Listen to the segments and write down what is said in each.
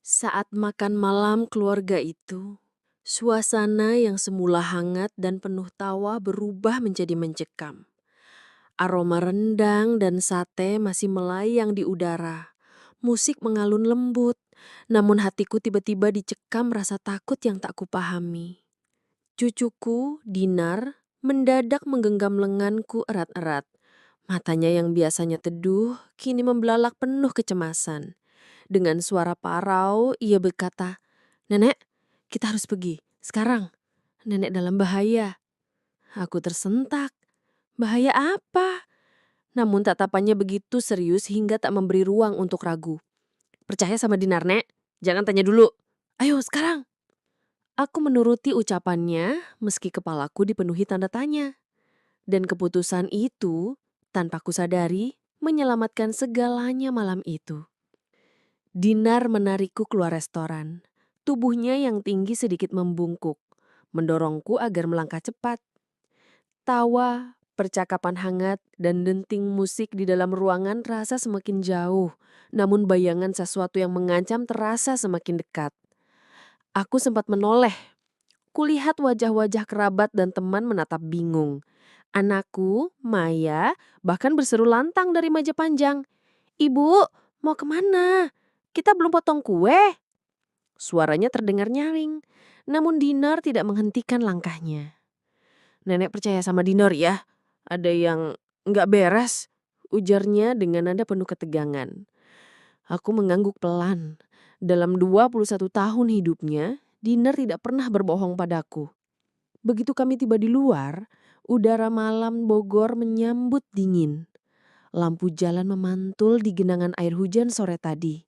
Saat makan malam keluarga itu, suasana yang semula hangat dan penuh tawa berubah menjadi mencekam. Aroma rendang dan sate masih melayang di udara. Musik mengalun lembut, namun hatiku tiba-tiba dicekam rasa takut yang tak kupahami. Cucuku, Dinar, mendadak menggenggam lenganku erat-erat. Matanya yang biasanya teduh, kini membelalak penuh kecemasan. Dengan suara parau, ia berkata, "Nenek, kita harus pergi. Sekarang, nenek dalam bahaya." Aku tersentak. Bahaya apa? Namun tatapannya begitu serius hingga tak memberi ruang untuk ragu. "Percaya sama Dinar, Nek. Jangan tanya dulu. Ayo sekarang." Aku menuruti ucapannya meski kepalaku dipenuhi tanda tanya. Dan keputusan itu, tanpa kusadari, menyelamatkan segalanya malam itu. Dinar menarikku keluar restoran. Tubuhnya yang tinggi sedikit membungkuk, mendorongku agar melangkah cepat. Tawa, percakapan hangat, dan denting musik di dalam ruangan terasa semakin jauh, namun bayangan sesuatu yang mengancam terasa semakin dekat. Aku sempat menoleh. Kulihat wajah-wajah kerabat dan teman menatap bingung. Anakku, Maya, bahkan berseru lantang dari meja panjang. "Ibu, mau kemana? Kita belum potong kue." Suaranya terdengar nyaring, namun Dinar tidak menghentikan langkahnya. "Nenek percaya sama Dinar ya, ada yang nggak beres," ujarnya dengan nada penuh ketegangan. Aku mengangguk pelan. Dalam 21 tahun hidupnya, Dinar tidak pernah berbohong padaku. Begitu kami tiba di luar, udara malam Bogor menyambut dingin. Lampu jalan memantul di genangan air hujan sore tadi.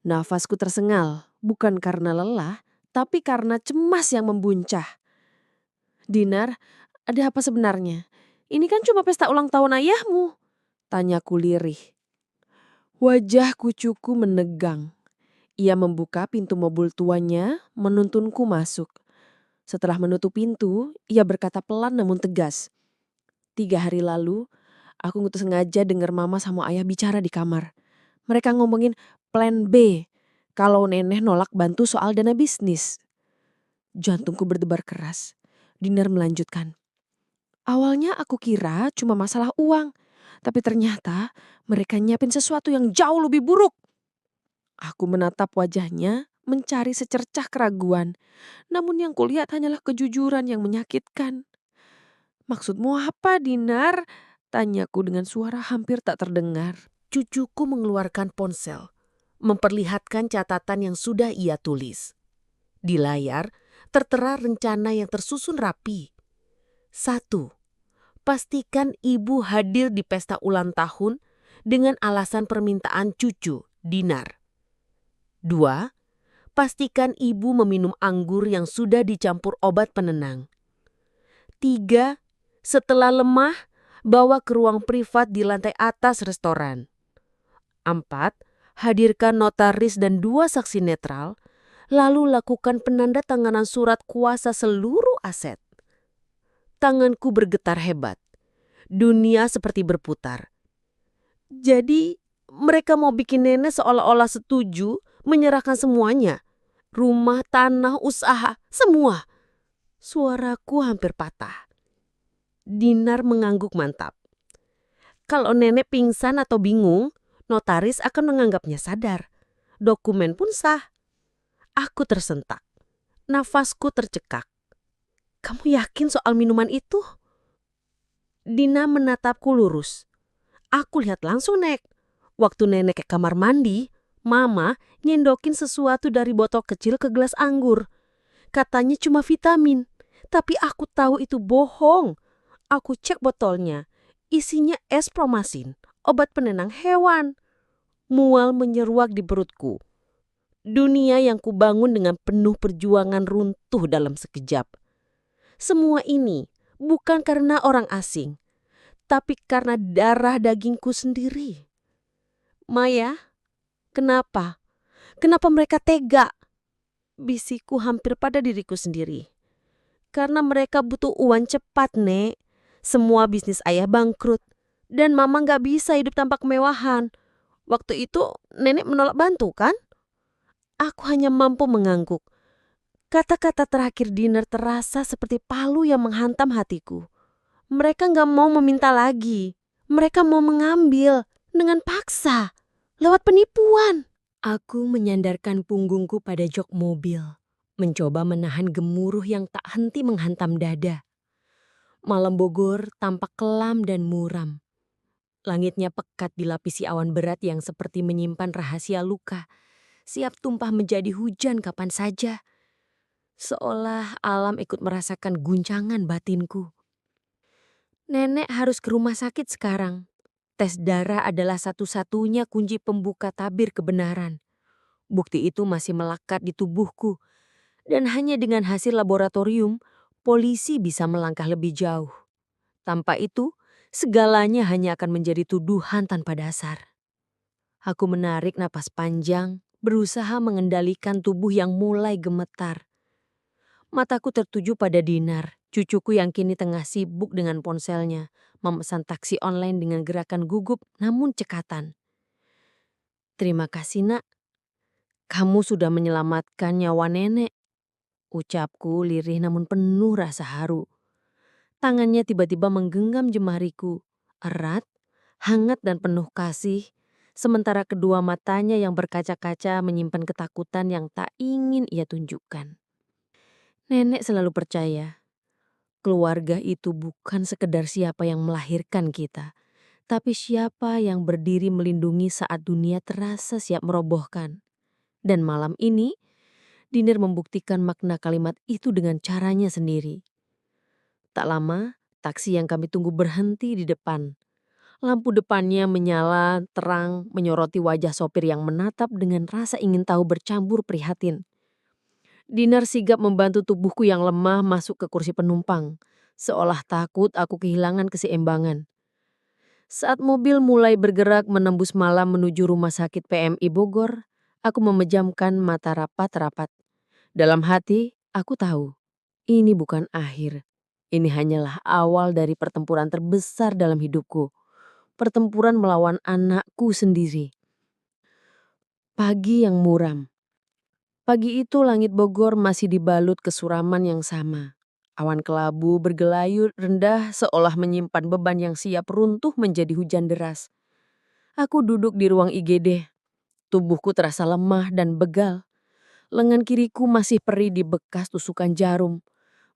Nafasku tersengal, bukan karena lelah, tapi karena cemas yang membuncah. "Dinar, ada apa sebenarnya? Ini kan cuma pesta ulang tahun ayahmu," tanyaku lirih. Wajah kucuku menegang. Ia membuka pintu mobil tuanya, menuntunku masuk. Setelah menutup pintu, ia berkata pelan namun tegas. "3 hari lalu, aku ngutus sengaja dengar mama sama ayah bicara di kamar. Mereka ngomongin plan B kalau nenek nolak bantu soal dana bisnis." Jantungku berdebar keras. Dinar melanjutkan. "Awalnya aku kira cuma masalah uang, tapi ternyata mereka nyiapin sesuatu yang jauh lebih buruk." Aku menatap wajahnya, mencari secercah keraguan. Namun yang kulihat hanyalah kejujuran yang menyakitkan. "Maksudmu apa, Dinar?" tanyaku dengan suara hampir tak terdengar. Cucuku mengeluarkan ponsel, memperlihatkan catatan yang sudah ia tulis. Di layar tertera rencana yang tersusun rapi. 1. Pastikan ibu hadir di pesta ulang tahun dengan alasan permintaan cucu, Dinar. 2. Pastikan ibu meminum anggur yang sudah dicampur obat penenang. 3. Setelah lemah, bawa ke ruang privat di lantai atas restoran. 4. Hadirkan notaris dan 2 saksi netral, lalu lakukan penandatanganan surat kuasa seluruh aset. Tanganku bergetar hebat. Dunia seperti berputar. Jadi mereka mau bikin nenek seolah-olah setuju menyerahkan semuanya. Rumah, tanah, usaha, semua. Suaraku hampir patah. Dinar mengangguk mantap. Kalau nenek pingsan atau bingung, notaris akan menganggapnya sadar. Dokumen pun sah. Aku tersentak. Nafasku tercekak. "Kamu yakin soal minuman itu?" Dina menatapku lurus. Aku lihat langsung, Nek. Waktu nenek ke kamar mandi, Mama nyendokin sesuatu dari botol kecil ke gelas anggur. Katanya cuma vitamin, tapi aku tahu itu bohong. Aku cek botolnya, isinya es promasin, obat penenang hewan. Mual menyeruak di perutku. Dunia yang kubangun dengan penuh perjuangan runtuh dalam sekejap. Semua ini bukan karena orang asing, tapi karena darah dagingku sendiri. "Maya, kenapa? Kenapa mereka tega?" Bisikku hampir pada diriku sendiri. "Karena mereka butuh uang cepat, Nek. Semua bisnis ayah bangkrut. Dan mama gak bisa hidup tanpa kemewahan. Waktu itu nenek menolak bantu kan? Aku hanya mampu mengangguk. Kata-kata terakhir Dinar terasa seperti palu yang menghantam hatiku. Mereka gak mau meminta lagi. Mereka mau mengambil dengan paksa, lewat penipuan. Aku menyandarkan punggungku pada jok mobil, mencoba menahan gemuruh yang tak henti menghantam dada. Malam Bogor tampak kelam dan muram. Langitnya pekat dilapisi awan berat yang seperti menyimpan rahasia luka, siap tumpah menjadi hujan kapan saja. Seolah alam ikut merasakan guncangan batinku. Nenek harus ke rumah sakit sekarang. Tes darah adalah satu-satunya kunci pembuka tabir kebenaran. Bukti itu masih melekat di tubuhku. Dan hanya dengan hasil laboratorium, polisi bisa melangkah lebih jauh. Tanpa itu, segalanya hanya akan menjadi tuduhan tanpa dasar. Aku menarik napas panjang, berusaha mengendalikan tubuh yang mulai gemetar. Mataku tertuju pada Dinar, cucuku yang kini tengah sibuk dengan ponselnya, memesan taksi online dengan gerakan gugup namun cekatan. "Terima kasih nak, kamu sudah menyelamatkan nyawa nenek," ucapku lirih namun penuh rasa haru. Tangannya tiba-tiba menggenggam jemariku, erat, hangat dan penuh kasih, sementara kedua matanya yang berkaca-kaca menyimpan ketakutan yang tak ingin ia tunjukkan. Nenek selalu percaya, keluarga itu bukan sekedar siapa yang melahirkan kita, tapi siapa yang berdiri melindungi saat dunia terasa siap merobohkan. Dan malam ini, Dinar membuktikan makna kalimat itu dengan caranya sendiri. Tak lama, taksi yang kami tunggu berhenti di depan. Lampu depannya menyala terang menyoroti wajah sopir yang menatap dengan rasa ingin tahu bercampur prihatin. Dinar sigap membantu tubuhku yang lemah masuk ke kursi penumpang, seolah takut aku kehilangan keseimbangan. Saat mobil mulai bergerak menembus malam menuju rumah sakit PMI Bogor, aku memejamkan mata rapat-rapat. Dalam hati, aku tahu, ini bukan akhir. Ini hanyalah awal dari pertempuran terbesar dalam hidupku. Pertempuran melawan anakku sendiri. Pagi yang muram. Pagi itu langit Bogor masih dibalut kesuraman yang sama. Awan kelabu bergelayut rendah seolah menyimpan beban yang siap runtuh menjadi hujan deras. Aku duduk di ruang IGD. Tubuhku terasa lemah dan begal. Lengan kiriku masih perih di bekas tusukan jarum.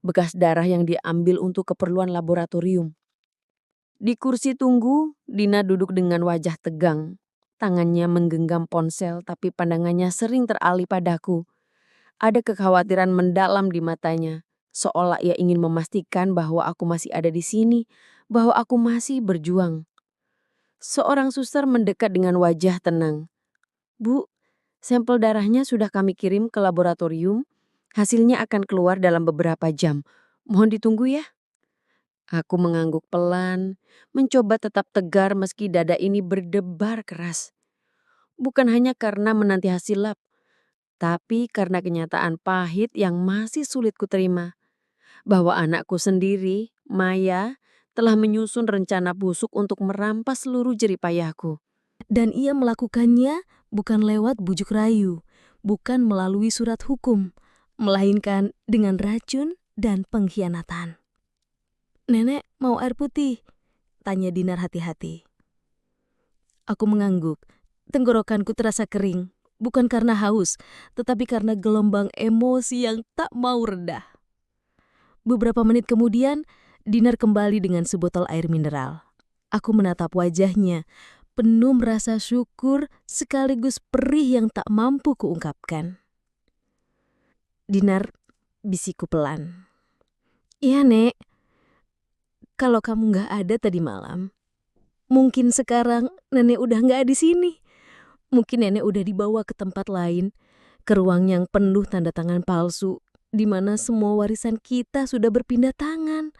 Bekas darah yang diambil untuk keperluan laboratorium. Di kursi tunggu, Dina duduk dengan wajah tegang. Tangannya menggenggam ponsel tapi pandangannya sering teralih padaku. Ada kekhawatiran mendalam di matanya, seolah ia ingin memastikan bahwa aku masih ada di sini, bahwa aku masih berjuang. Seorang suster mendekat dengan wajah tenang. "Bu, sampel darahnya sudah kami kirim ke laboratorium. Hasilnya akan keluar dalam beberapa jam. Mohon ditunggu ya." Aku mengangguk pelan, mencoba tetap tegar meski dada ini berdebar keras. Bukan hanya karena menanti hasil lab, tapi karena kenyataan pahit yang masih sulit kuterima. Bahwa anakku sendiri, Maya, telah menyusun rencana busuk untuk merampas seluruh jeripayahku. Dan ia melakukannya bukan lewat bujuk rayu, bukan melalui surat hukum, melainkan dengan racun dan pengkhianatan. "Nenek mau air putih?" tanya Dinar hati-hati. Aku mengangguk. Tenggorokanku terasa kering, bukan karena haus, tetapi karena gelombang emosi yang tak mau reda. Beberapa menit kemudian, Dinar kembali dengan sebotol air mineral. Aku menatap wajahnya, penuh rasa syukur sekaligus perih yang tak mampu kuungkapkan. "Dinar," bisikku pelan. "Iya, Nek. Kalau kamu gak ada tadi malam, mungkin sekarang nenek udah gak di sini. Mungkin nenek udah dibawa ke tempat lain, ke ruang yang penuh tanda tangan palsu, di mana semua warisan kita sudah berpindah tangan.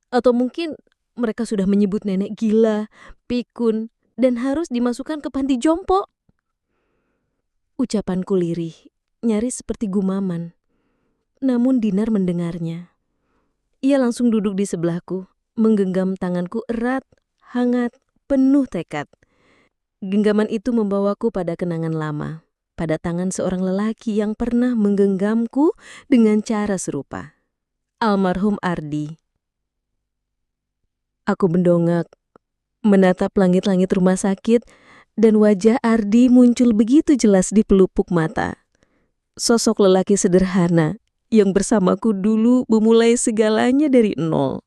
Atau mungkin mereka sudah menyebut nenek gila, pikun, dan harus dimasukkan ke panti jompo." Ucapanku lirih, nyaris seperti gumaman. Namun Dinar mendengarnya. Ia langsung duduk di sebelahku, menggenggam tanganku erat, hangat, penuh tekad. Genggaman itu membawaku pada kenangan lama, pada tangan seorang lelaki yang pernah menggenggamku dengan cara serupa. Almarhum Ardi. Aku mendongak, menatap langit-langit rumah sakit, dan wajah Ardi muncul begitu jelas di pelupuk mata. Sosok lelaki sederhana yang bersamaku dulu memulai segalanya dari nol.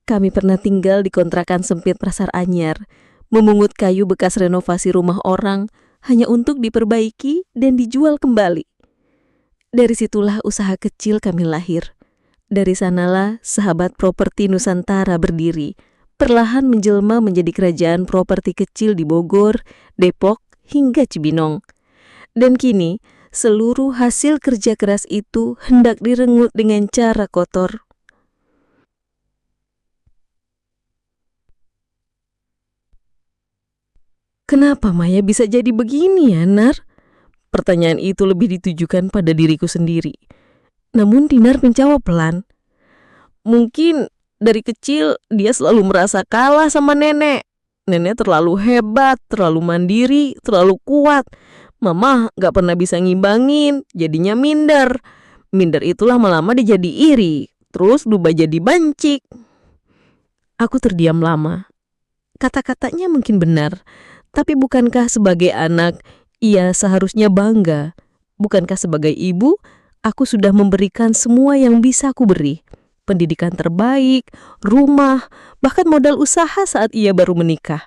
Kami pernah tinggal di kontrakan sempit Pasar Anyar, memungut kayu bekas renovasi rumah orang hanya untuk diperbaiki dan dijual kembali. Dari situlah usaha kecil kami lahir. Dari sanalah Sahabat Properti Nusantara berdiri, perlahan menjelma menjadi kerajaan properti kecil di Bogor, Depok, hingga Cibinong. Dan kini, seluruh hasil kerja keras itu hendak direngut dengan cara kotor. Kenapa Maya bisa jadi begini ya, Nar? Pertanyaan itu lebih ditujukan pada diriku sendiri. Namun Dinar menjawab pelan. Mungkin dari kecil dia selalu merasa kalah sama nenek. Nenek terlalu hebat, terlalu mandiri, terlalu kuat. Mama gak pernah bisa ngimbangin, jadinya minder. Minder itu lama-lama dia jadi iri, terus berubah jadi bancik. Aku terdiam lama. Kata-katanya mungkin benar, tapi bukankah sebagai anak, ia seharusnya bangga? Bukankah sebagai ibu, aku sudah memberikan semua yang bisa aku beri? Pendidikan terbaik, rumah, bahkan modal usaha saat ia baru menikah.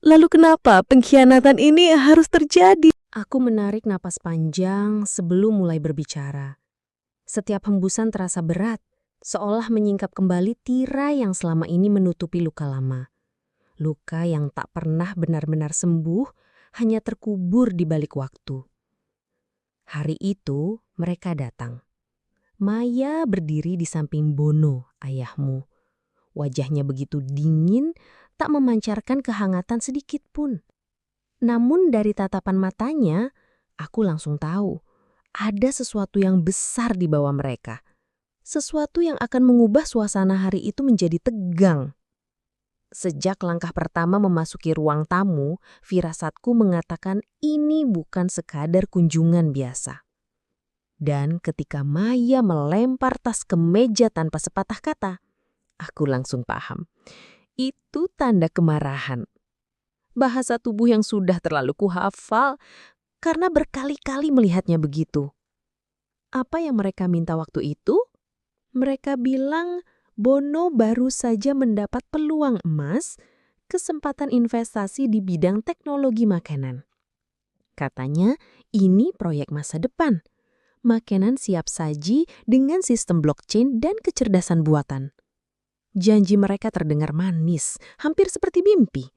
Lalu kenapa pengkhianatan ini harus terjadi? Aku menarik napas panjang sebelum mulai berbicara. Setiap hembusan terasa berat, seolah menyingkap kembali tirai yang selama ini menutupi luka lama. Luka yang tak pernah benar-benar sembuh, hanya terkubur di balik waktu. Hari itu mereka datang. Maya berdiri di samping Bono, ayahmu. Wajahnya begitu dingin, tak memancarkan kehangatan sedikit pun. Namun dari tatapan matanya, aku langsung tahu ada sesuatu yang besar di bawah mereka. Sesuatu yang akan mengubah suasana hari itu menjadi tegang. Sejak langkah pertama memasuki ruang tamu, firasatku mengatakan ini bukan sekadar kunjungan biasa. Dan ketika Maya melempar tas ke meja tanpa sepatah kata, aku langsung paham. Itu tanda kemarahan. Bahasa tubuh yang sudah terlalu kuhafal karena berkali-kali melihatnya begitu. Apa yang mereka minta waktu itu? Mereka bilang Bono baru saja mendapat peluang emas, kesempatan investasi di bidang teknologi makanan. Katanya ini proyek masa depan. Makanan siap saji dengan sistem blockchain dan kecerdasan buatan. Janji mereka terdengar manis, hampir seperti mimpi.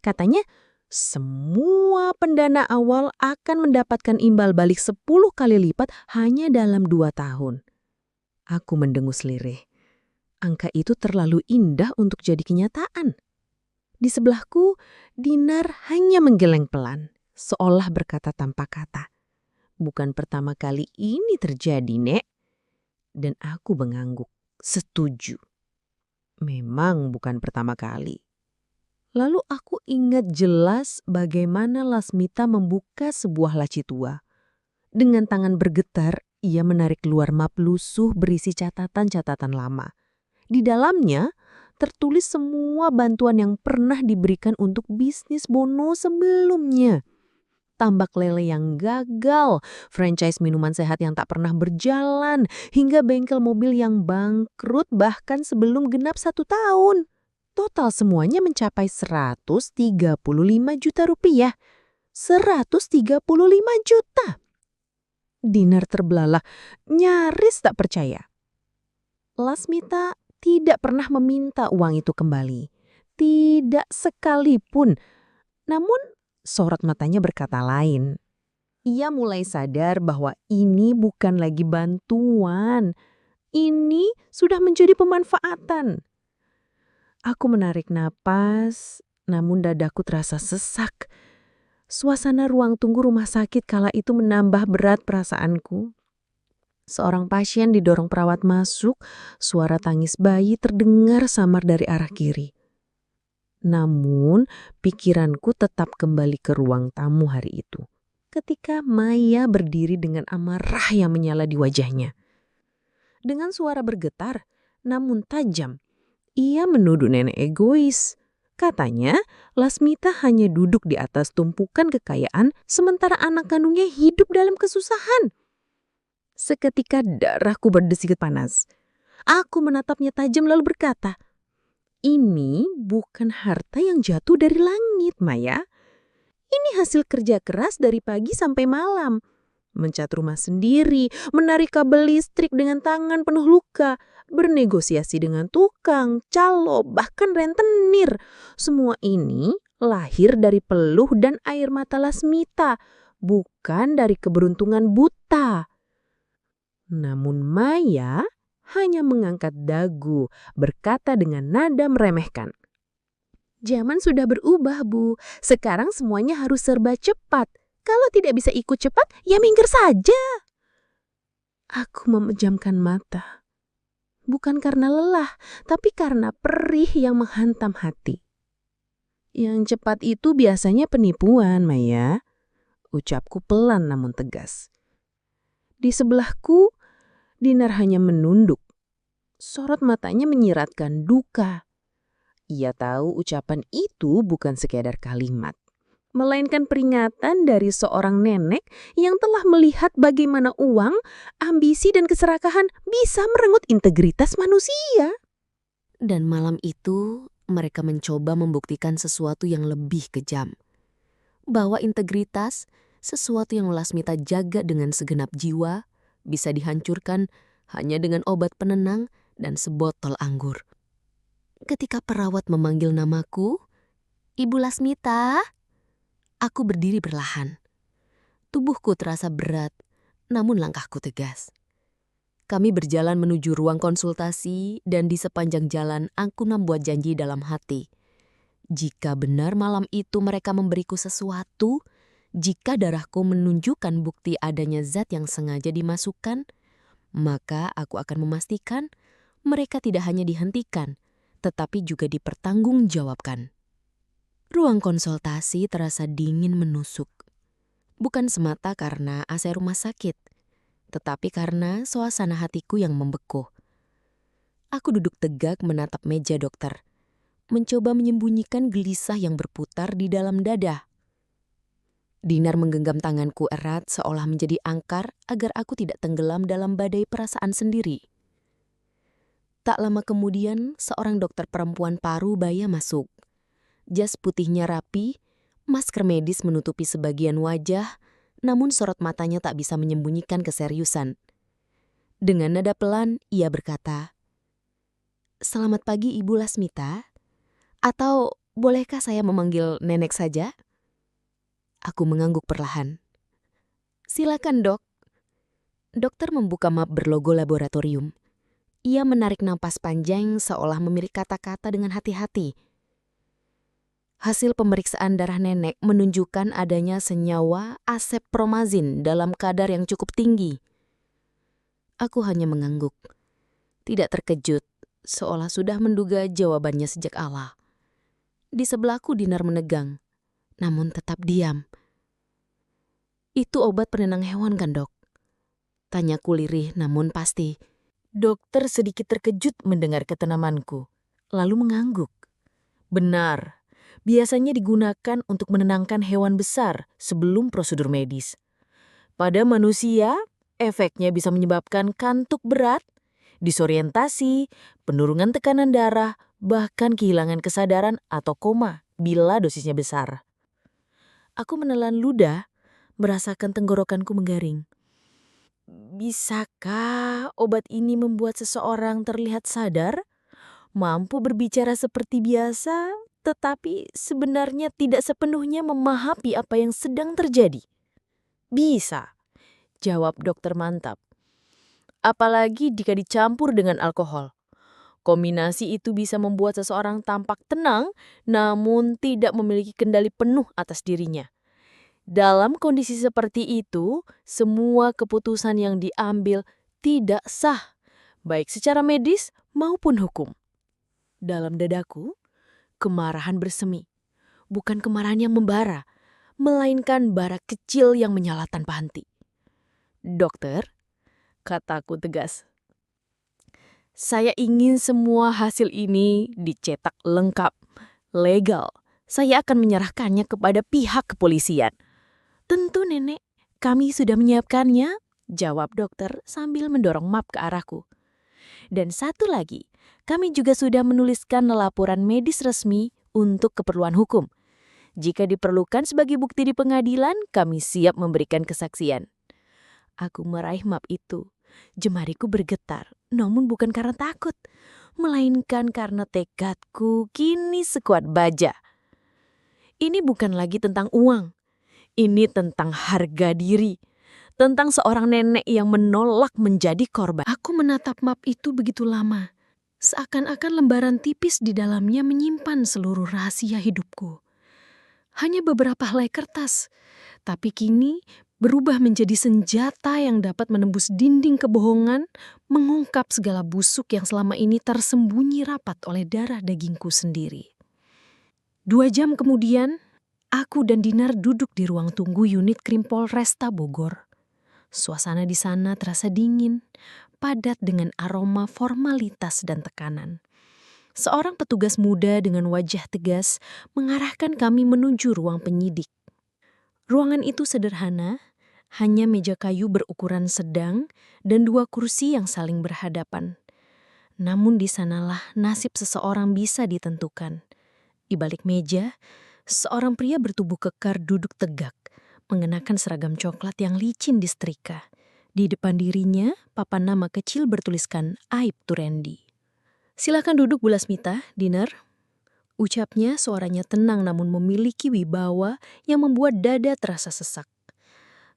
Katanya, semua pendana awal akan mendapatkan imbal balik 10 kali lipat hanya dalam 2 tahun. Aku mendengus lirih. Angka itu terlalu indah untuk jadi kenyataan. Di sebelahku, Dinar hanya menggeleng pelan, seolah berkata tanpa kata. Bukan pertama kali ini terjadi, Nek. Dan aku mengangguk, setuju. Memang bukan pertama kali. Lalu aku ingat jelas bagaimana Lasmita membuka sebuah laci tua. Dengan tangan bergetar, ia menarik keluar map lusuh berisi catatan-catatan lama. Di dalamnya tertulis semua bantuan yang pernah diberikan untuk bisnis Bono sebelumnya. Tambak lele yang gagal, franchise minuman sehat yang tak pernah berjalan, hingga bengkel mobil yang bangkrut bahkan sebelum genap 1 tahun. Total semuanya mencapai 135 juta rupiah. 135 juta. Dinar terbelalak, nyaris tak percaya. Lasmita tidak pernah meminta uang itu kembali. Tidak sekalipun. Namun sorot matanya berkata lain. Ia mulai sadar bahwa ini bukan lagi bantuan. Ini sudah menjadi pemanfaatan. Aku menarik napas, namun dadaku terasa sesak. Suasana ruang tunggu rumah sakit kala itu menambah berat perasaanku. Seorang pasien didorong perawat masuk, suara tangis bayi terdengar samar dari arah kiri. Namun, pikiranku tetap kembali ke ruang tamu hari itu. ketika Maya berdiri dengan amarah yang menyala di wajahnya. Dengan suara bergetar, namun tajam, ia menuduh nenek egois. Katanya, Lasmita hanya duduk di atas tumpukan kekayaan sementara anak kandungnya hidup dalam kesusahan. Seketika darahku berdesis panas. Aku menatapnya tajam lalu berkata, "Ini bukan harta yang jatuh dari langit, Maya. Ini hasil kerja keras dari pagi sampai malam. Mencat rumah sendiri, menarik kabel listrik dengan tangan penuh luka, bernegosiasi dengan tukang, calo, bahkan rentenir. Semua ini lahir dari peluh dan air mata Lasmita, bukan dari keberuntungan buta." Namun Maya hanya mengangkat dagu, berkata dengan nada meremehkan, "Zaman sudah berubah, Bu. Sekarang semuanya harus serba cepat. Kalau tidak bisa ikut cepat, ya minggir saja." Aku memejamkan mata. Bukan karena lelah, tapi karena perih yang menghantam hati. "Yang cepat itu biasanya penipuan, Maya," ucapku pelan namun tegas. Di sebelahku, Dinar hanya menunduk. Sorot matanya menyiratkan duka. Ia tahu ucapan itu bukan sekadar kalimat, melainkan peringatan dari seorang nenek yang telah melihat bagaimana uang, ambisi, dan keserakahan bisa merenggut integritas manusia. Dan malam itu mereka mencoba membuktikan sesuatu yang lebih kejam. Bahwa integritas, sesuatu yang Lasmita jaga dengan segenap jiwa, bisa dihancurkan hanya dengan obat penenang dan sebotol anggur. Ketika perawat memanggil namaku, "Ibu Lasmita," aku berdiri perlahan. Tubuhku terasa berat, namun langkahku tegas. Kami berjalan menuju ruang konsultasi dan di sepanjang jalan aku membuat janji dalam hati. Jika benar malam itu mereka memberiku sesuatu, jika darahku menunjukkan bukti adanya zat yang sengaja dimasukkan, maka aku akan memastikan mereka tidak hanya dihentikan, tetapi juga dipertanggungjawabkan. Ruang konsultasi terasa dingin menusuk. Bukan semata karena AC rumah sakit, tetapi karena suasana hatiku yang membeku. Aku duduk tegak menatap meja dokter, mencoba menyembunyikan gelisah yang berputar di dalam dada. Dinar menggenggam tanganku erat seolah menjadi angkar agar aku tidak tenggelam dalam badai perasaan sendiri. Tak lama kemudian, seorang dokter perempuan paruh baya masuk. Jas putihnya rapi, masker medis menutupi sebagian wajah, namun sorot matanya tak bisa menyembunyikan keseriusan. Dengan nada pelan, ia berkata, "Selamat pagi, Ibu Lasmita. Atau bolehkah saya memanggil nenek saja?" Aku mengangguk perlahan. "Silakan, Dok." Dokter membuka map berlogo laboratorium. Ia menarik napas panjang seolah memilih kata-kata dengan hati-hati. Hasil pemeriksaan darah nenek menunjukkan adanya senyawa aseppromazin dalam kadar yang cukup tinggi. Aku hanya mengangguk. Tidak terkejut, seolah sudah menduga jawabannya sejak awal. Di sebelahku Dinar menegang, namun tetap diam. "Itu obat penenang hewan kan, Dok?" Tanyaku lirih namun pasti. Dokter sedikit terkejut mendengar ketenamanku, lalu mengangguk. "Benar, biasanya digunakan untuk menenangkan hewan besar sebelum prosedur medis. Pada manusia, efeknya bisa menyebabkan kantuk berat, disorientasi, penurunan tekanan darah, bahkan kehilangan kesadaran atau koma bila dosisnya besar." Aku menelan ludah, merasakan tenggorokanku menggaring. Bisakah obat ini membuat seseorang terlihat sadar, mampu berbicara seperti biasa, tetapi sebenarnya tidak sepenuhnya memahami apa yang sedang terjadi? "Bisa," jawab dokter mantap. "Apalagi jika dicampur dengan alkohol. Kombinasi itu bisa membuat seseorang tampak tenang, namun tidak memiliki kendali penuh atas dirinya. Dalam kondisi seperti itu, semua keputusan yang diambil tidak sah, baik secara medis maupun hukum." Dalam dadaku, kemarahan bersemi. Bukan kemarahan yang membara, melainkan bara kecil yang menyala tanpa henti. "Dokter," kataku tegas, "saya ingin semua hasil ini dicetak lengkap, legal. Saya akan menyerahkannya kepada pihak kepolisian." "Tentu, Nenek, kami sudah menyiapkannya," jawab dokter sambil mendorong map ke arahku. "Dan satu lagi, kami juga sudah menuliskan laporan medis resmi untuk keperluan hukum. Jika diperlukan sebagai bukti di pengadilan, kami siap memberikan kesaksian." Aku meraih map itu. Jemariku bergetar, namun bukan karena takut, melainkan karena tekadku kini sekuat baja. Ini bukan lagi tentang uang. Ini tentang harga diri. Tentang seorang nenek yang menolak menjadi korban. Aku menatap map itu begitu lama. Seakan-akan lembaran tipis di dalamnya menyimpan seluruh rahasia hidupku. Hanya beberapa helai kertas, tapi kini berubah menjadi senjata yang dapat menembus dinding kebohongan, mengungkap segala busuk yang selama ini tersembunyi rapat oleh darah dagingku sendiri. 2 jam kemudian, aku dan Dinar duduk di ruang tunggu unit Krim Polresta Bogor. Suasana di sana terasa dingin, padat dengan aroma formalitas dan tekanan. Seorang petugas muda dengan wajah tegas mengarahkan kami menuju ruang penyidik. Ruangan itu sederhana, hanya meja kayu berukuran sedang dan 2 kursi yang saling berhadapan. Namun di sanalah nasib seseorang bisa ditentukan. Di balik meja, seorang pria bertubuh kekar duduk tegak, mengenakan seragam coklat yang licin disetrika. Di depan dirinya, papan nama kecil bertuliskan Aibtu Rendy. "Silakan duduk, Bu Lasmita, Dinar," ucapnya. Suaranya tenang namun memiliki wibawa yang membuat dada terasa sesak.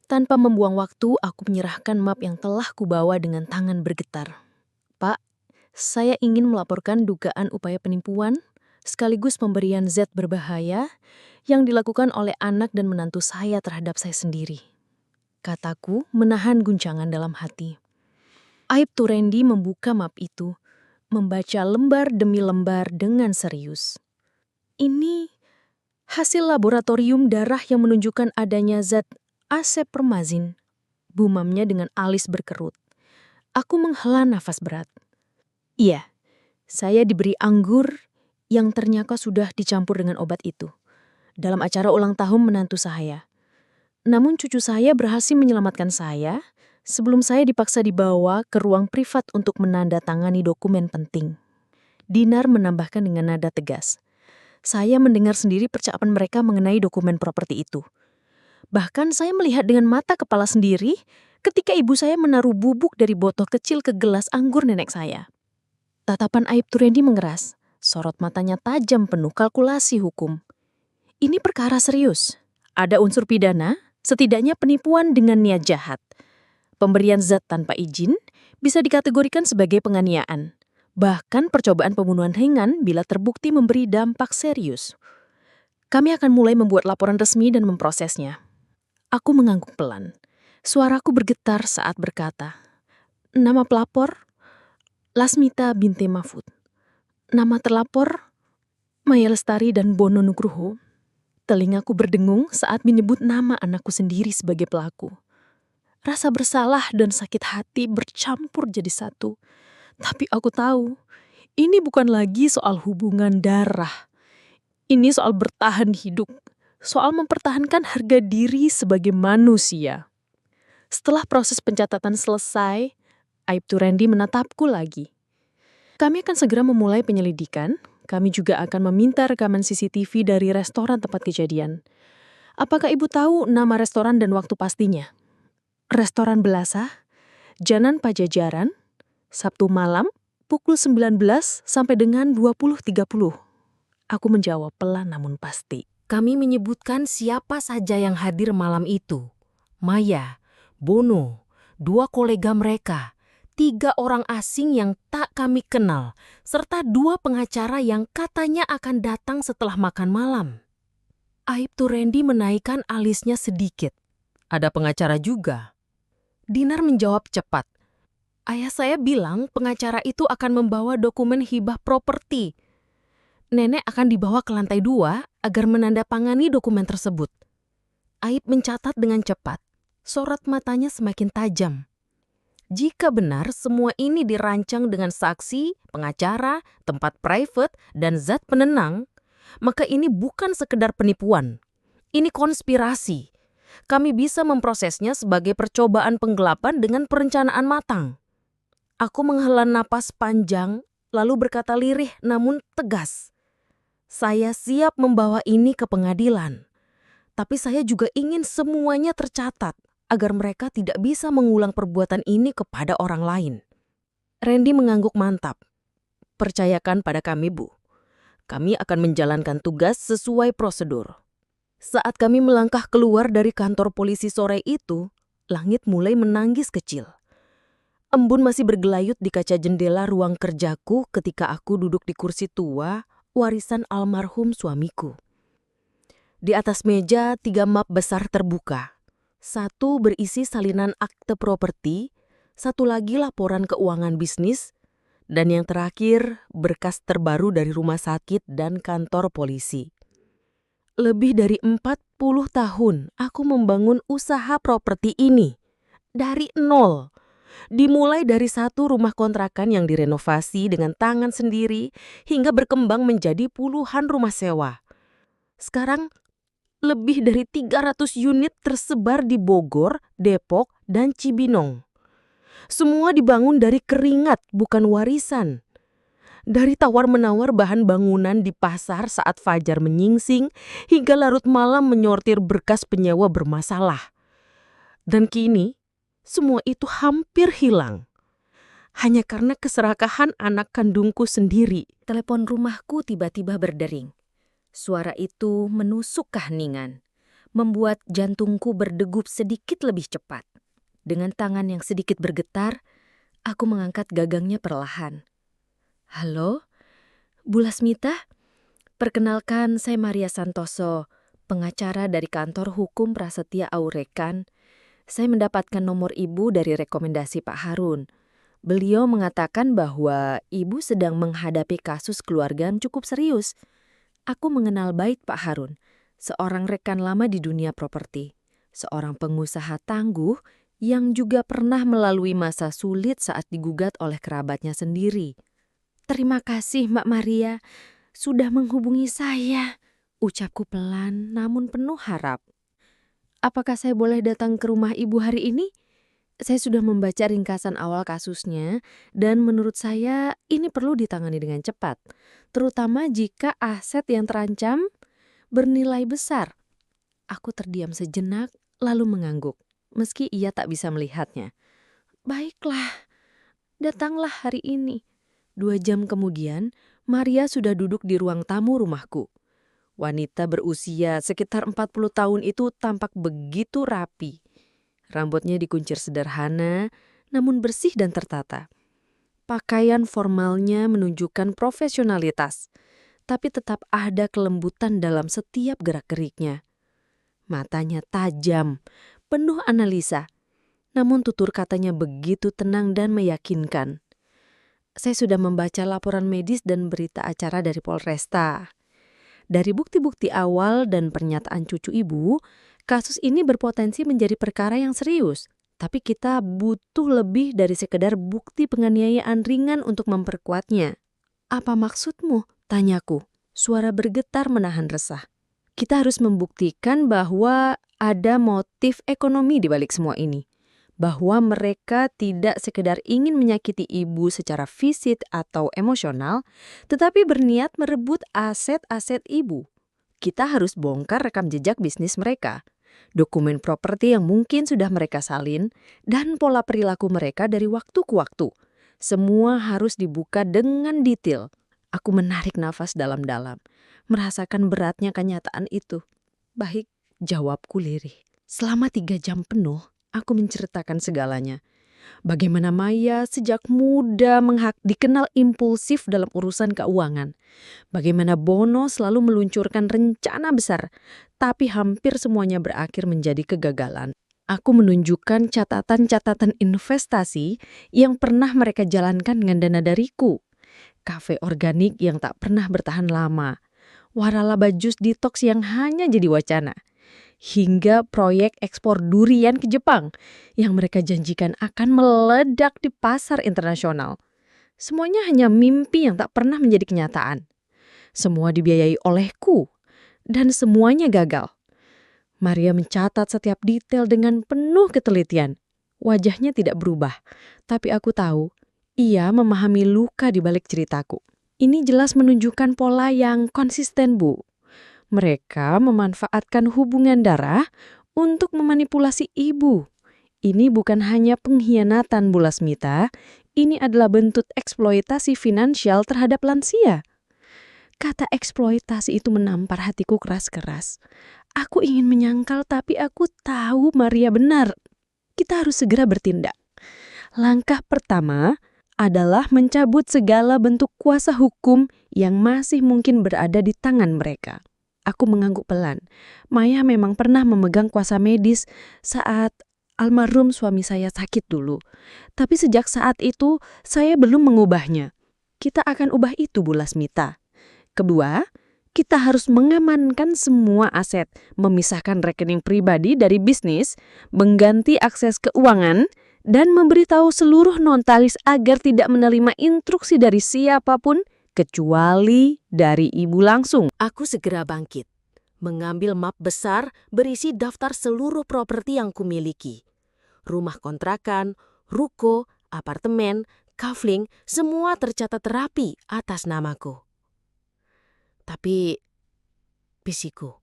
Tanpa membuang waktu, aku menyerahkan map yang telah kubawa dengan tangan bergetar. "Pak, saya ingin melaporkan dugaan upaya penipuan sekaligus pemberian zat berbahaya yang dilakukan oleh anak dan menantu saya terhadap saya sendiri," kataku menahan guncangan dalam hati. Aibtu Rendy membuka map itu, membaca lembar demi lembar dengan serius. "Ini hasil laboratorium darah yang menunjukkan adanya zat asepromazin," bumamnya dengan alis berkerut. Aku menghela nafas berat. "Iya, saya diberi anggur yang ternyata sudah dicampur dengan obat itu dalam acara ulang tahun menantu saya. Namun cucu saya berhasil menyelamatkan saya sebelum saya dipaksa dibawa ke ruang privat untuk menandatangani dokumen penting." Dinar menambahkan dengan nada tegas. "Saya mendengar sendiri percakapan mereka mengenai dokumen properti itu. Bahkan saya melihat dengan mata kepala sendiri ketika ibu saya menaruh bubuk dari botol kecil ke gelas anggur nenek saya." Tatapan Aibtu Rendy mengeras, sorot matanya tajam penuh kalkulasi hukum. "Ini perkara serius. Ada unsur pidana, setidaknya penipuan dengan niat jahat. Pemberian zat tanpa izin bisa dikategorikan sebagai penganiayaan. Bahkan percobaan pembunuhan ringan bila terbukti memberi dampak serius. Kami akan mulai membuat laporan resmi dan memprosesnya." Aku mengangguk pelan. Suaraku bergetar saat berkata, "Nama pelapor, Lasmita binti Mahfud. Nama terlapor, Maya Lestari dan Bono Nugroho." Telingaku berdengung saat menyebut nama anakku sendiri sebagai pelaku. Rasa bersalah dan sakit hati bercampur jadi satu. Tapi aku tahu, ini bukan lagi soal hubungan darah. Ini soal bertahan hidup, soal mempertahankan harga diri sebagai manusia. Setelah proses pencatatan selesai, Aibtu Rendy menatapku lagi. "Kami akan segera memulai penyelidikan. Kami juga akan meminta rekaman CCTV dari restoran tempat kejadian. Apakah Ibu tahu nama restoran dan waktu pastinya?" "Restoran Belasa, Jalan Pajajaran, Sabtu malam, pukul 19 sampai dengan 20.30. Aku menjawab pelan namun pasti. Kami menyebutkan siapa saja yang hadir malam itu. Maya, Bono, 2 kolega mereka, 3 orang asing yang tak kami kenal, serta 2 pengacara yang katanya akan datang setelah makan malam. Aibtu Rendy menaikkan alisnya sedikit. "Ada pengacara juga?" Dinar menjawab cepat. "Ayah saya bilang pengacara itu akan membawa dokumen hibah properti. Nenek akan dibawa ke lantai 2 agar menandatangani dokumen tersebut." Aib mencatat dengan cepat. Sorot matanya semakin tajam. Jika benar semua ini dirancang dengan saksi, pengacara, tempat private, dan zat penenang, maka ini bukan sekedar penipuan. Ini konspirasi. Kami bisa memprosesnya sebagai percobaan penggelapan dengan perencanaan matang. Aku menghela napas panjang, lalu berkata lirih namun tegas. Saya siap membawa ini ke pengadilan. Tapi saya juga ingin semuanya tercatat agar mereka tidak bisa mengulang perbuatan ini kepada orang lain. Randy mengangguk mantap. Percayakan pada kami, Bu. Kami akan menjalankan tugas sesuai prosedur. Saat kami melangkah keluar dari kantor polisi sore itu, langit mulai menangis kecil. Embun masih bergelayut di kaca jendela ruang kerjaku ketika aku duduk di kursi tua warisan almarhum suamiku. Di atas meja 3 map besar terbuka. Satu berisi salinan akte properti, satu lagi laporan keuangan bisnis, dan yang terakhir berkas terbaru dari rumah sakit dan kantor polisi. Lebih dari 40 tahun aku membangun usaha properti ini. Dari nol. Dimulai dari satu rumah kontrakan yang direnovasi dengan tangan sendiri hingga berkembang menjadi puluhan rumah sewa. Sekarang lebih dari 300 unit tersebar di Bogor, Depok, dan Cibinong. Semua dibangun dari keringat, bukan warisan. Dari tawar-menawar bahan bangunan di pasar saat fajar menyingsing, hingga larut malam menyortir berkas penyewa bermasalah. Dan kini, semua itu hampir hilang. Hanya karena keserakahan anak kandungku sendiri. Telepon rumahku tiba-tiba berdering. Suara itu menusuk keheningan, membuat jantungku berdegup sedikit lebih cepat. Dengan tangan yang sedikit bergetar, aku mengangkat gagangnya perlahan. Halo, Bu Lasmita? Perkenalkan, saya Maria Santoso, pengacara dari kantor hukum Prasetya Aurekan. Saya mendapatkan nomor Ibu dari rekomendasi Pak Harun. Beliau mengatakan bahwa Ibu sedang menghadapi kasus keluarga yang cukup serius. Aku mengenal baik Pak Harun, seorang rekan lama di dunia properti, seorang pengusaha tangguh yang juga pernah melalui masa sulit saat digugat oleh kerabatnya sendiri. Terima kasih Mbak Maria, sudah menghubungi saya, ucapku pelan namun penuh harap. Apakah saya boleh datang ke rumah Ibu hari ini? Saya sudah membaca ringkasan awal kasusnya dan menurut saya ini perlu ditangani dengan cepat, terutama jika aset yang terancam bernilai besar. Aku terdiam sejenak lalu mengangguk, meski ia tak bisa melihatnya. Baiklah, datanglah hari ini. 2 jam kemudian, Maria sudah duduk di ruang tamu rumahku. Wanita berusia sekitar 40 tahun itu tampak begitu rapi. Rambutnya dikuncir sederhana, namun bersih dan tertata. Pakaian formalnya menunjukkan profesionalitas, tapi tetap ada kelembutan dalam setiap gerak-geriknya. Matanya tajam, penuh analisa, namun tutur katanya begitu tenang dan meyakinkan. Saya sudah membaca laporan medis dan berita acara dari Polresta. Dari bukti-bukti awal dan pernyataan cucu Ibu, kasus ini berpotensi menjadi perkara yang serius. Tapi kita butuh lebih dari sekedar bukti penganiayaan ringan untuk memperkuatnya. Apa maksudmu? Tanyaku. Suara bergetar menahan resah. Kita harus membuktikan bahwa ada motif ekonomi di balik semua ini. Bahwa mereka tidak sekedar ingin menyakiti Ibu secara fisik atau emosional, tetapi berniat merebut aset-aset Ibu. Kita harus bongkar rekam jejak bisnis mereka, dokumen properti yang mungkin sudah mereka salin, dan pola perilaku mereka dari waktu ke waktu. Semua harus dibuka dengan detail. Aku menarik nafas dalam-dalam, merasakan beratnya kenyataan itu. Baik, jawabku lirih. Selama 3 jam penuh, aku menceritakan segalanya. Bagaimana Maya sejak muda dikenal impulsif dalam urusan keuangan. Bagaimana Bono selalu meluncurkan rencana besar, tapi hampir semuanya berakhir menjadi kegagalan. Aku menunjukkan catatan-catatan investasi yang pernah mereka jalankan dengan dana dariku. Kafe organik yang tak pernah bertahan lama. Waralaba jus detox yang hanya jadi wacana. hingga proyek ekspor durian ke Jepang yang mereka janjikan akan meledak di pasar internasional. Semuanya hanya mimpi yang tak pernah menjadi kenyataan. Semua dibiayai olehku dan semuanya gagal. Maria mencatat setiap detail dengan penuh ketelitian. Wajahnya tidak berubah, tapi aku tahu ia memahami luka di balik ceritaku. Ini jelas menunjukkan pola yang konsisten, Bu. Mereka memanfaatkan hubungan darah untuk memanipulasi ibu. Ini bukan hanya pengkhianatan, Bu Lasmita. Ini adalah bentuk eksploitasi finansial terhadap lansia. Kata eksploitasi itu menampar hatiku keras-keras. Aku ingin menyangkal, tapi aku tahu Maria benar. Kita harus segera bertindak. Langkah pertama adalah mencabut segala bentuk kuasa hukum yang masih mungkin berada di tangan mereka. Aku mengangguk pelan. Maya memang pernah memegang kuasa medis saat almarhum suami saya sakit dulu. Tapi sejak saat itu, saya belum mengubahnya. Kita akan ubah itu, Bu Lasmita. Kedua, kita harus mengamankan semua aset, memisahkan rekening pribadi dari bisnis, mengganti akses keuangan, dan memberitahu seluruh notaris agar tidak menerima instruksi dari siapapun kecuali dari ibu langsung. Aku segera bangkit, mengambil map besar berisi daftar seluruh properti yang kumiliki. Rumah kontrakan, ruko, apartemen, kafling, semua tercatat rapi atas namaku. Tapi, bisiku,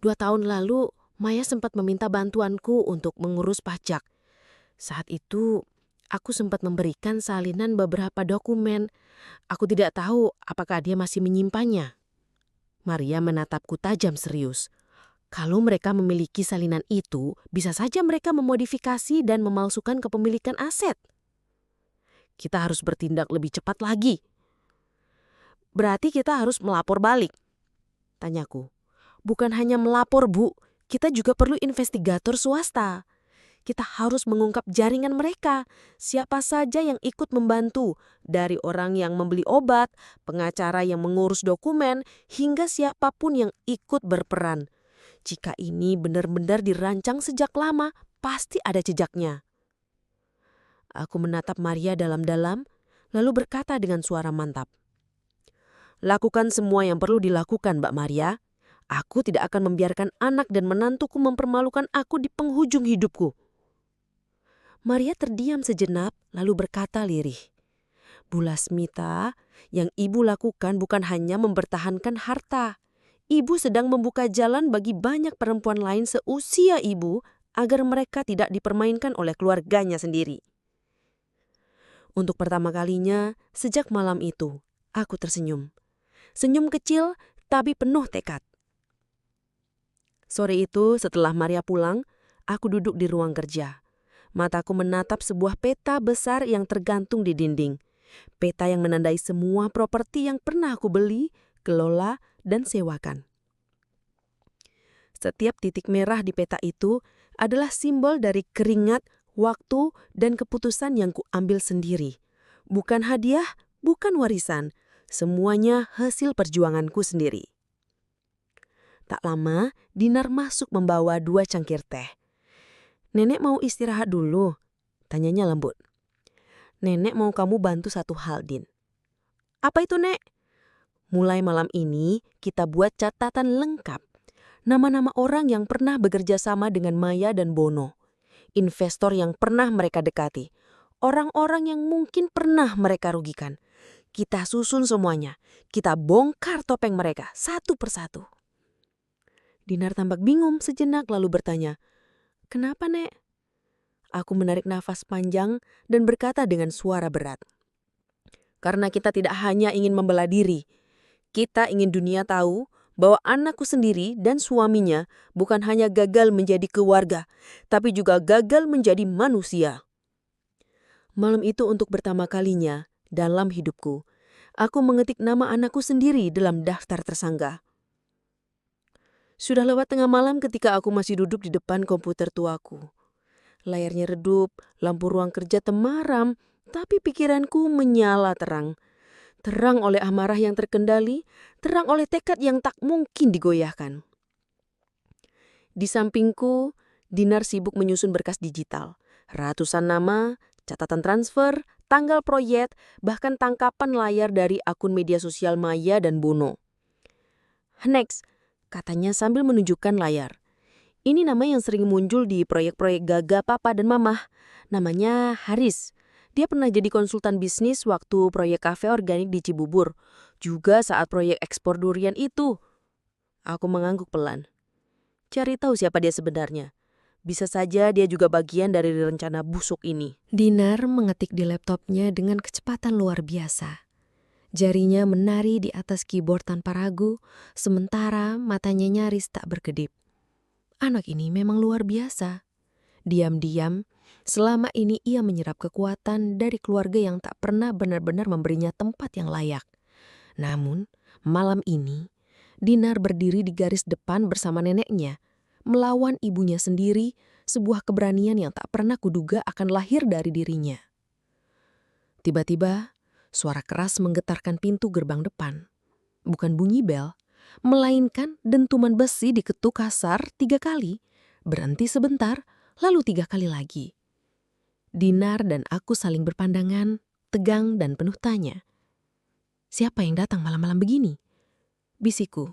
2 tahun lalu Maya sempat meminta bantuanku untuk mengurus pajak. Saat itu, aku sempat memberikan salinan beberapa dokumen. Aku tidak tahu apakah dia masih menyimpannya. Maria menatapku tajam serius. Kalau mereka memiliki salinan itu, bisa saja mereka memodifikasi dan memalsukan kepemilikan aset. Kita harus bertindak lebih cepat lagi. Berarti kita harus melapor balik, tanyaku. Bukan hanya melapor, Bu. Kita juga perlu investigator swasta. Kita harus mengungkap jaringan mereka. Siapa saja yang ikut membantu, dari orang yang membeli obat, pengacara yang mengurus dokumen, hingga siapapun yang ikut berperan. Jika ini benar-benar dirancang sejak lama, pasti ada jejaknya. Aku menatap Maria dalam-dalam, lalu berkata dengan suara mantap. Lakukan semua yang perlu dilakukan, Mbak Maria. Aku tidak akan membiarkan anak dan menantuku mempermalukan aku di penghujung hidupku. Maria terdiam sejenak, lalu berkata lirih. Bu Lasmita, yang ibu lakukan bukan hanya mempertahankan harta. Ibu sedang membuka jalan bagi banyak perempuan lain seusia ibu agar mereka tidak dipermainkan oleh keluarganya sendiri. Untuk pertama kalinya, sejak malam itu, aku tersenyum. Senyum kecil tapi penuh tekad. Sore itu setelah Maria pulang, aku duduk di ruang kerja. Mataku menatap sebuah peta besar yang tergantung di dinding. Peta yang menandai semua properti yang pernah aku beli, kelola, dan sewakan. Setiap titik merah di peta itu adalah simbol dari keringat, waktu, dan keputusan yang kuambil sendiri. Bukan hadiah, bukan warisan. Semuanya hasil perjuanganku sendiri. Tak lama, Dinar masuk membawa 2 cangkir teh. Nenek mau istirahat dulu, tanyanya lembut. Nenek mau kamu bantu satu hal, Din. Apa itu, Nek? Mulai malam ini, kita buat catatan lengkap. Nama-nama orang yang pernah bekerja sama dengan Maya dan Bono. Investor yang pernah mereka dekati. Orang-orang yang mungkin pernah mereka rugikan. Kita susun semuanya. Kita bongkar topeng mereka satu persatu. Dinar tampak bingung sejenak lalu bertanya, "Kenapa, Nek?" Aku menarik nafas panjang dan berkata dengan suara berat. Karena kita tidak hanya ingin membela diri. Kita ingin dunia tahu bahwa anakku sendiri dan suaminya bukan hanya gagal menjadi keluarga, tapi juga gagal menjadi manusia. Malam itu untuk pertama kalinya dalam hidupku, aku mengetik nama anakku sendiri dalam daftar tersangka. Sudah lewat tengah malam ketika aku masih duduk di depan komputer tuaku. Layarnya redup, lampu ruang kerja temaram, tapi pikiranku menyala terang. Terang oleh amarah yang terkendali, terang oleh tekad yang tak mungkin digoyahkan. Di sampingku, Dinar sibuk menyusun berkas digital. Ratusan nama, catatan transfer, tanggal proyek, bahkan tangkapan layar dari akun media sosial Maya dan Bono. Next, katanya sambil menunjukkan layar. Ini nama yang sering muncul di proyek-proyek Gaga Papa dan Mamah. Namanya Haris. Dia pernah jadi konsultan bisnis waktu proyek kafe organik di Cibubur. Juga saat proyek ekspor durian itu. Aku mengangguk pelan. Cari tahu siapa dia sebenarnya. Bisa saja dia juga bagian dari rencana busuk ini. Dinar mengetik di laptopnya dengan kecepatan luar biasa. Jarinya menari di atas keyboard tanpa ragu, sementara matanya nyaris tak berkedip. Anak ini memang luar biasa. Diam-diam, selama ini ia menyerap kekuatan dari keluarga yang tak pernah benar-benar memberinya tempat yang layak. Namun, malam ini, Dinar berdiri di garis depan bersama neneknya, melawan ibunya sendiri, sebuah keberanian yang tak pernah kuduga akan lahir dari dirinya. Tiba-tiba, suara keras menggetarkan pintu gerbang depan. Bukan bunyi bel, melainkan dentuman besi diketuk kasar 3 kali, berhenti sebentar, lalu 3 kali lagi. Dinar dan aku saling berpandangan, tegang dan penuh tanya. Siapa yang datang malam-malam begini? Bisikku.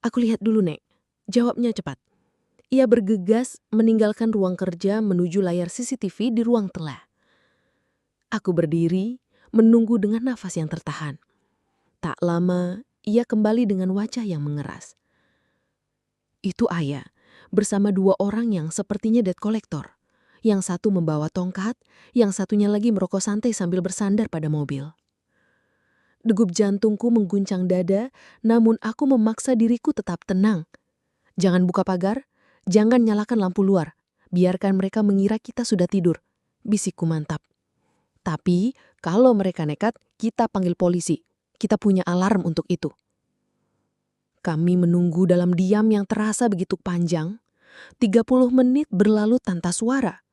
Aku lihat dulu, Nek. Jawabnya cepat. Ia bergegas meninggalkan ruang kerja menuju layar CCTV di ruang tengah. Aku berdiri, menunggu dengan nafas yang tertahan. Tak lama, ia kembali dengan wajah yang mengeras. Itu Ayah, bersama 2 orang yang sepertinya debt collector. Yang satu membawa tongkat, yang satunya lagi merokok santai sambil bersandar pada mobil. Degup jantungku mengguncang dada, namun aku memaksa diriku tetap tenang. Jangan buka pagar, jangan nyalakan lampu luar. Biarkan mereka mengira kita sudah tidur. Bisikku mantap. Tapi, kalau mereka nekat, kita panggil polisi. Kita punya alarm untuk itu. Kami menunggu dalam diam yang terasa begitu panjang. 30 menit berlalu tanpa suara.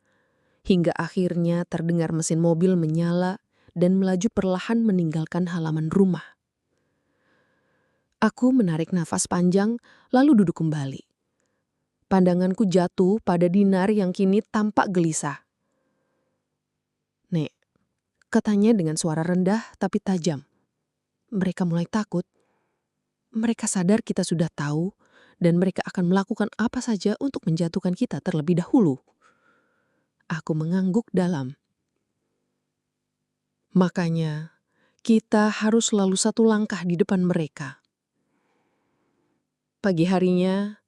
Hingga akhirnya terdengar mesin mobil menyala dan melaju perlahan meninggalkan halaman rumah. Aku menarik nafas panjang, lalu duduk kembali. Pandanganku jatuh pada Dinar yang kini tampak gelisah. Nek, katanya dengan suara rendah tapi tajam. Mereka mulai takut. Mereka sadar kita sudah tahu dan mereka akan melakukan apa saja untuk menjatuhkan kita terlebih dahulu. Aku mengangguk dalam. Makanya, kita harus selalu 1 langkah di depan mereka. Pagi harinya,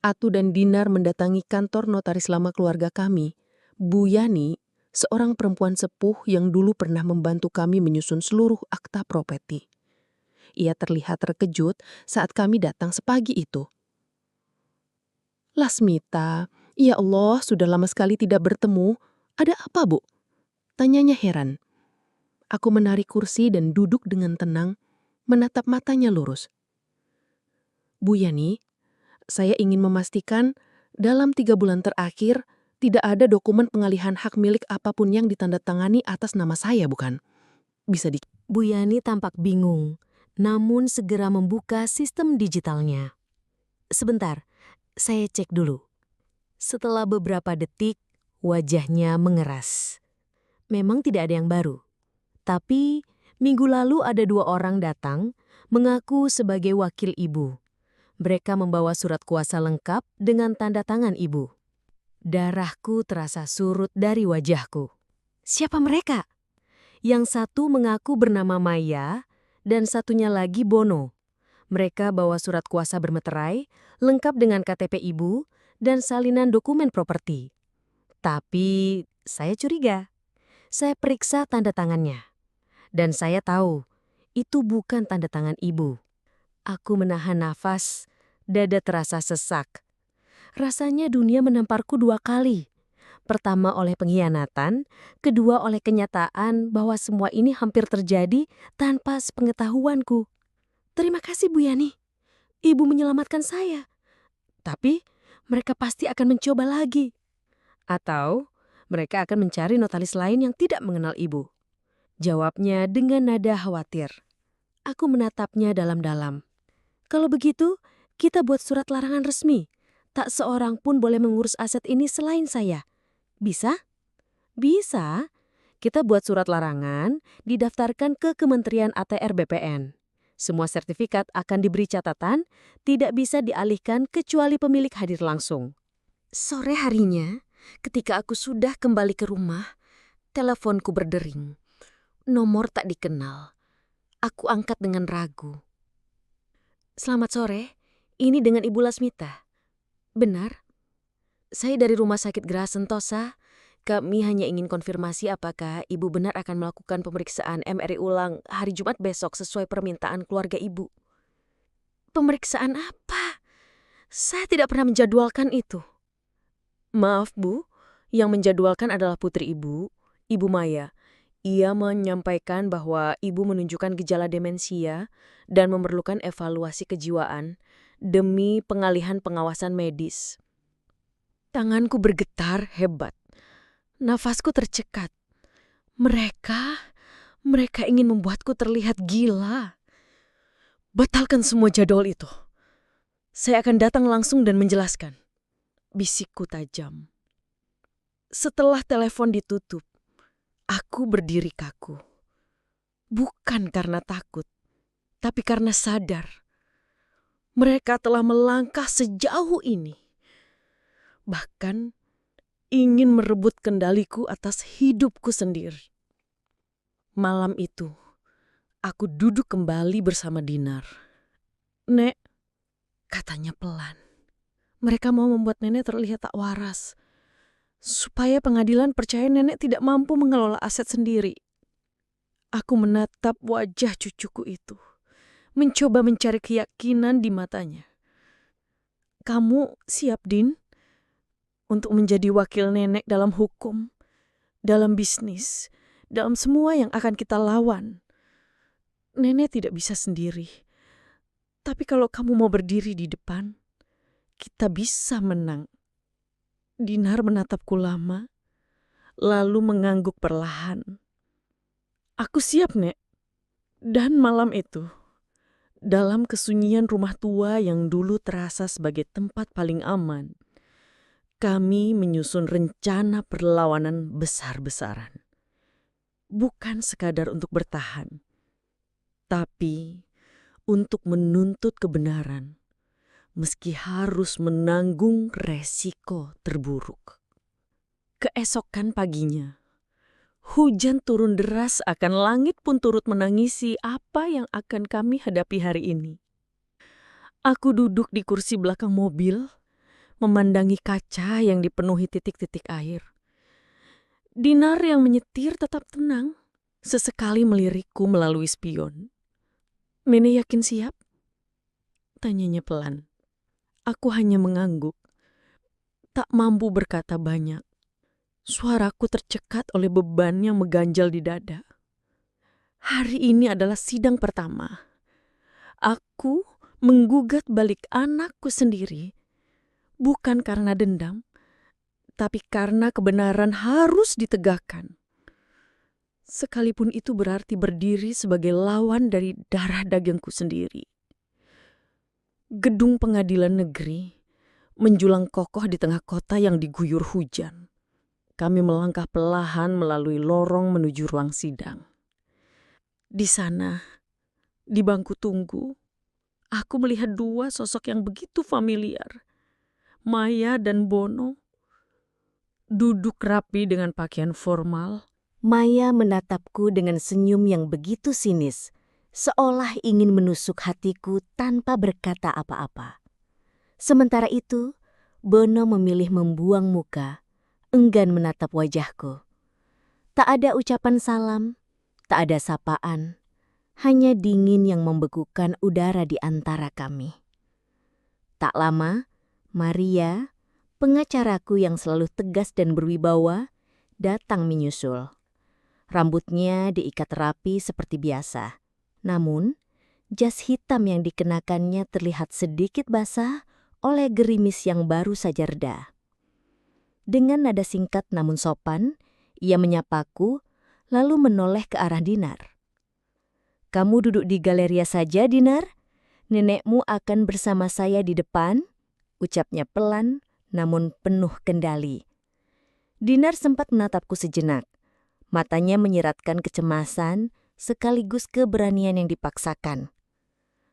Atu dan Dinar mendatangi kantor notaris lama keluarga kami, Bu Yani, seorang perempuan sepuh yang dulu pernah membantu kami menyusun seluruh akta properti. Ia terlihat terkejut saat kami datang sepagi itu. Lasmita, ya Allah, sudah lama sekali tidak bertemu. Ada apa, Bu? Tanyanya heran. Aku menarik kursi dan duduk dengan tenang, menatap matanya lurus. Bu Yani, saya ingin memastikan dalam 3 bulan terakhir tidak ada dokumen pengalihan hak milik apapun yang ditandatangani atas nama saya, bukan? Bisa di... Bu Yani tampak bingung, namun segera membuka sistem digitalnya. Sebentar, saya cek dulu. Setelah beberapa detik, wajahnya mengeras. Memang tidak ada yang baru. Tapi, minggu lalu ada 2 orang datang, mengaku sebagai wakil ibu. Mereka membawa surat kuasa lengkap dengan tanda tangan ibu. Darahku terasa surut dari wajahku. Siapa mereka? Yang satu mengaku bernama Maya, dan satunya lagi Bono. Mereka bawa surat kuasa bermeterai, lengkap dengan KTP ibu, dan salinan dokumen properti. Tapi, saya curiga. Saya periksa tanda tangannya. Dan saya tahu, itu bukan tanda tangan ibu. Aku menahan nafas, dada terasa sesak. Rasanya dunia menamparku 2 kali. Pertama oleh pengkhianatan, kedua oleh kenyataan bahwa semua ini hampir terjadi tanpa sepengetahuanku. Terima kasih Bu Yani. Ibu menyelamatkan saya. Tapi mereka pasti akan mencoba lagi. Atau mereka akan mencari notaris lain yang tidak mengenal ibu. Jawabnya dengan nada khawatir. Aku menatapnya dalam-dalam. Kalau begitu, kita buat surat larangan resmi. Tak seorang pun boleh mengurus aset ini selain saya. Bisa? Bisa. Kita buat surat larangan, didaftarkan ke Kementerian ATR BPN. Semua sertifikat akan diberi catatan, tidak bisa dialihkan kecuali pemilik hadir langsung. Sore harinya, ketika aku sudah kembali ke rumah, teleponku berdering. Nomor tak dikenal. Aku angkat dengan ragu. Selamat sore, ini dengan Ibu Lasmita. Benar? Saya dari Rumah Sakit Geraha Sentosa. Kami hanya ingin konfirmasi apakah Ibu benar akan melakukan pemeriksaan MRI ulang hari Jumat besok sesuai permintaan keluarga Ibu. Pemeriksaan apa? Saya tidak pernah menjadwalkan itu. Maaf Bu, yang menjadwalkan adalah putri Ibu, Ibu Maya. Ia menyampaikan bahwa Ibu menunjukkan gejala demensia dan memerlukan evaluasi kejiwaan demi pengalihan pengawasan medis. Tanganku bergetar hebat. Nafasku tercekat. Mereka ingin membuatku terlihat gila. Batalkan semua jadwal itu. Saya akan datang langsung dan menjelaskan. Bisikku tajam. Setelah telepon ditutup, aku berdiri kaku. Bukan karena takut, tapi karena sadar. Mereka telah melangkah sejauh ini. Bahkan ingin merebut kendaliku atas hidupku sendiri. Malam itu, aku duduk kembali bersama Dinar. Nek, katanya pelan. Mereka mau membuat nenek terlihat tak waras. Supaya pengadilan percaya nenek tidak mampu mengelola aset sendiri. Aku menatap wajah cucuku itu. Mencoba mencari keyakinan di matanya. Kamu siap, Din? Untuk menjadi wakil nenek dalam hukum, dalam bisnis, dalam semua yang akan kita lawan. Nenek tidak bisa sendiri. Tapi kalau kamu mau berdiri di depan, kita bisa menang. Dinar menatapku lama, lalu mengangguk perlahan. Aku siap, Nek. Dan malam itu, dalam kesunyian rumah tua yang dulu terasa sebagai tempat paling aman, kami menyusun rencana perlawanan besar-besaran. Bukan sekadar untuk bertahan, tapi untuk menuntut kebenaran, meski harus menanggung resiko terburuk. Keesokan paginya, hujan turun deras akan langit pun turut menangisi apa yang akan kami hadapi hari ini. Aku duduk di kursi belakang mobil, memandangi kaca yang dipenuhi titik-titik air. Dinar yang menyetir tetap tenang, sesekali melirikku melalui spion. Nenek yakin siap? Tanyanya pelan. Aku hanya mengangguk, tak mampu berkata banyak. Suaraku tercekat oleh beban yang mengganjal di dada. Hari ini adalah sidang pertama. Aku menggugat balik anakku sendiri. Bukan karena dendam, tapi karena kebenaran harus ditegakkan. Sekalipun itu berarti berdiri sebagai lawan dari darah dagingku sendiri. Gedung pengadilan negeri menjulang kokoh di tengah kota yang diguyur hujan. Kami melangkah perlahan melalui lorong menuju ruang sidang. Di sana, di bangku tunggu, aku melihat dua sosok yang begitu familiar. Maya dan Bono duduk rapi dengan pakaian formal. Maya menatapku dengan senyum yang begitu sinis, seolah ingin menusuk hatiku tanpa berkata apa-apa. Sementara itu, Bono memilih membuang muka, enggan menatap wajahku. Tak ada ucapan salam, tak ada sapaan, hanya dingin yang membekukan udara di antara kami. Tak lama, Maria, pengacaraku yang selalu tegas dan berwibawa, datang menyusul. Rambutnya diikat rapi seperti biasa. Namun, jas hitam yang dikenakannya terlihat sedikit basah oleh gerimis yang baru saja reda. Dengan nada singkat namun sopan, ia menyapaku, lalu menoleh ke arah Dinar. "Kamu duduk di galeria saja, Dinar. Nenekmu akan bersama saya di depan," ucapnya pelan namun penuh kendali. Dinar sempat menatapku sejenak. Matanya menyiratkan kecemasan sekaligus keberanian yang dipaksakan.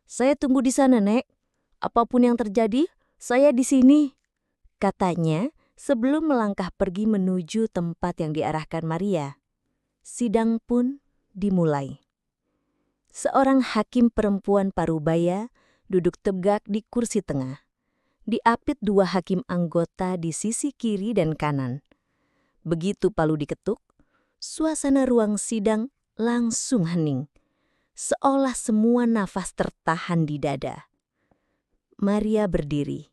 "Saya tunggu di sana, Nek. Apapun yang terjadi, saya di sini," katanya sebelum melangkah pergi menuju tempat yang diarahkan Maria. Sidang pun dimulai. Seorang hakim perempuan parubaya duduk tegak di kursi tengah. Diapit 2 hakim anggota di sisi kiri dan kanan. Begitu palu diketuk, suasana ruang sidang langsung hening. Seolah semua nafas tertahan di dada. Maria berdiri,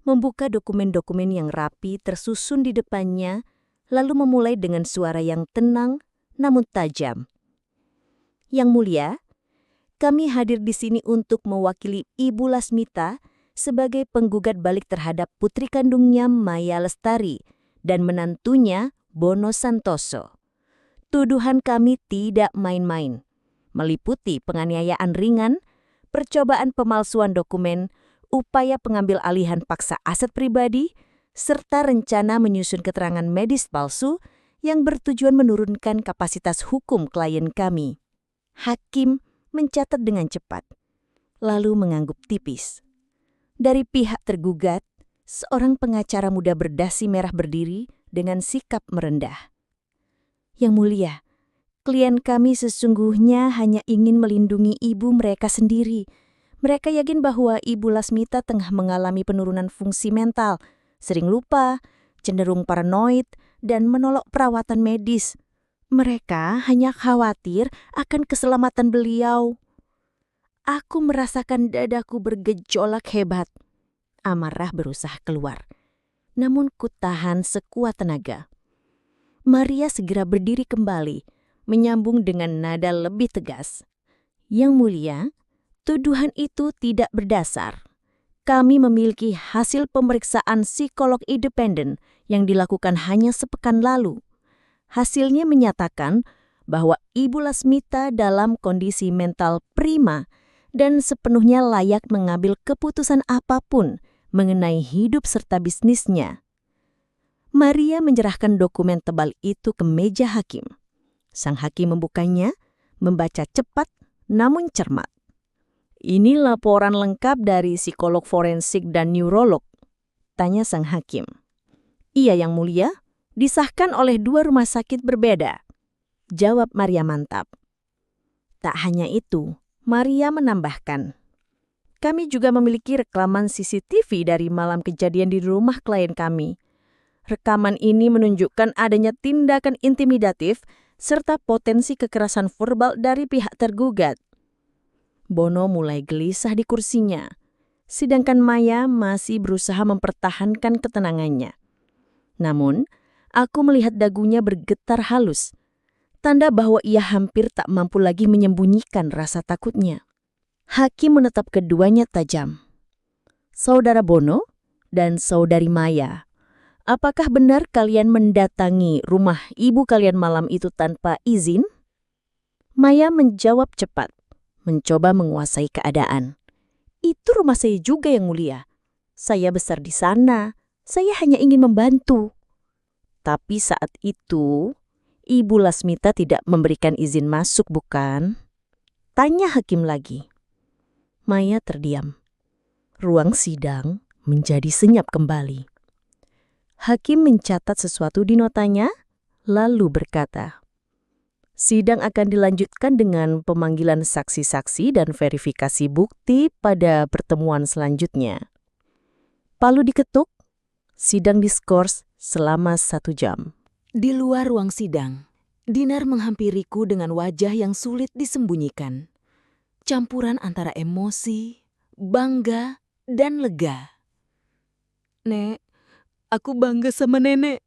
membuka dokumen-dokumen yang rapi tersusun di depannya, lalu memulai dengan suara yang tenang namun tajam. "Yang mulia, kami hadir di sini untuk mewakili Ibu Lasmita sebagai penggugat balik terhadap putri kandungnya Maya Lestari dan menantunya Bono Santoso. Tuduhan kami tidak main-main, meliputi penganiayaan ringan, percobaan pemalsuan dokumen, upaya pengambil alihan paksa aset pribadi, serta rencana menyusun keterangan medis palsu yang bertujuan menurunkan kapasitas hukum klien kami." Hakim mencatat dengan cepat, lalu mengangguk tipis. Dari pihak tergugat, seorang pengacara muda berdasi merah berdiri dengan sikap merendah. "Yang mulia, klien kami sesungguhnya hanya ingin melindungi ibu mereka sendiri. Mereka yakin bahwa Ibu Lasmita tengah mengalami penurunan fungsi mental, sering lupa, cenderung paranoid, dan menolak perawatan medis. Mereka hanya khawatir akan keselamatan beliau." Aku merasakan dadaku bergejolak hebat. Amarah berusaha keluar, namun kutahan sekuat tenaga. Maria segera berdiri kembali, menyambung dengan nada lebih tegas. "Yang mulia, tuduhan itu tidak berdasar. Kami memiliki hasil pemeriksaan psikolog independen yang dilakukan hanya sepekan lalu. Hasilnya menyatakan bahwa Ibu Lasmita dalam kondisi mental prima dan sepenuhnya layak mengambil keputusan apapun mengenai hidup serta bisnisnya." Maria menyerahkan dokumen tebal itu ke meja hakim. Sang hakim membukanya, membaca cepat namun cermat. "Ini laporan lengkap dari psikolog forensik dan neurolog?" tanya sang hakim. "Iya, Yang Mulia, disahkan oleh 2 rumah sakit berbeda," jawab Maria mantap. Tak hanya itu, Maria menambahkan, "Kami juga memiliki rekaman CCTV dari malam kejadian di rumah klien kami. Rekaman ini menunjukkan adanya tindakan intimidatif serta potensi kekerasan verbal dari pihak tergugat." Bono mulai gelisah di kursinya, sedangkan Maya masih berusaha mempertahankan ketenangannya. Namun, aku melihat dagunya bergetar halus, tanda bahwa ia hampir tak mampu lagi menyembunyikan rasa takutnya. Hakim menatap keduanya tajam. "Saudara Bono dan saudari Maya, apakah benar kalian mendatangi rumah ibu kalian malam itu tanpa izin?" Maya menjawab cepat, mencoba menguasai keadaan. "Itu rumah saya juga, Yang Mulia. Saya besar di sana. Saya hanya ingin membantu." "Tapi saat itu, Ibu Lasmita tidak memberikan izin masuk, bukan?" tanya hakim lagi. Maya terdiam. Ruang sidang menjadi senyap kembali. Hakim mencatat sesuatu di notanya, lalu berkata, "Sidang akan dilanjutkan dengan pemanggilan saksi-saksi dan verifikasi bukti pada pertemuan selanjutnya." Palu diketuk, sidang diskors selama 1 jam. Di luar ruang sidang, Dinar menghampiriku dengan wajah yang sulit disembunyikan. Campuran antara emosi, bangga, dan lega. "Nek, aku bangga sama nenek,"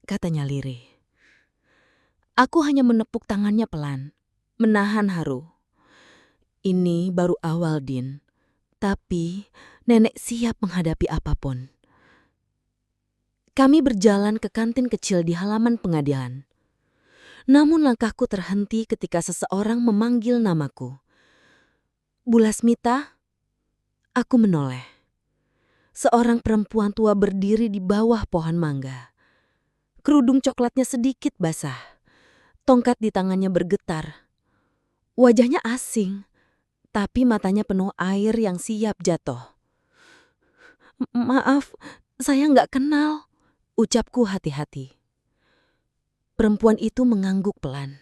katanya lirih. Aku hanya menepuk tangannya pelan, menahan haru. "Ini baru awal, Din. Tapi nenek siap menghadapi apapun." Kami berjalan ke kantin kecil di halaman pengadilan. Namun langkahku terhenti ketika seseorang memanggil namaku. "Bu Lasmita?" Aku menoleh. Seorang perempuan tua berdiri di bawah pohon mangga. Kerudung coklatnya sedikit basah. Tongkat di tangannya bergetar. Wajahnya asing, tapi matanya penuh air yang siap jatuh. Maaf, saya nggak kenal, ucapku hati-hati. Perempuan itu mengangguk pelan.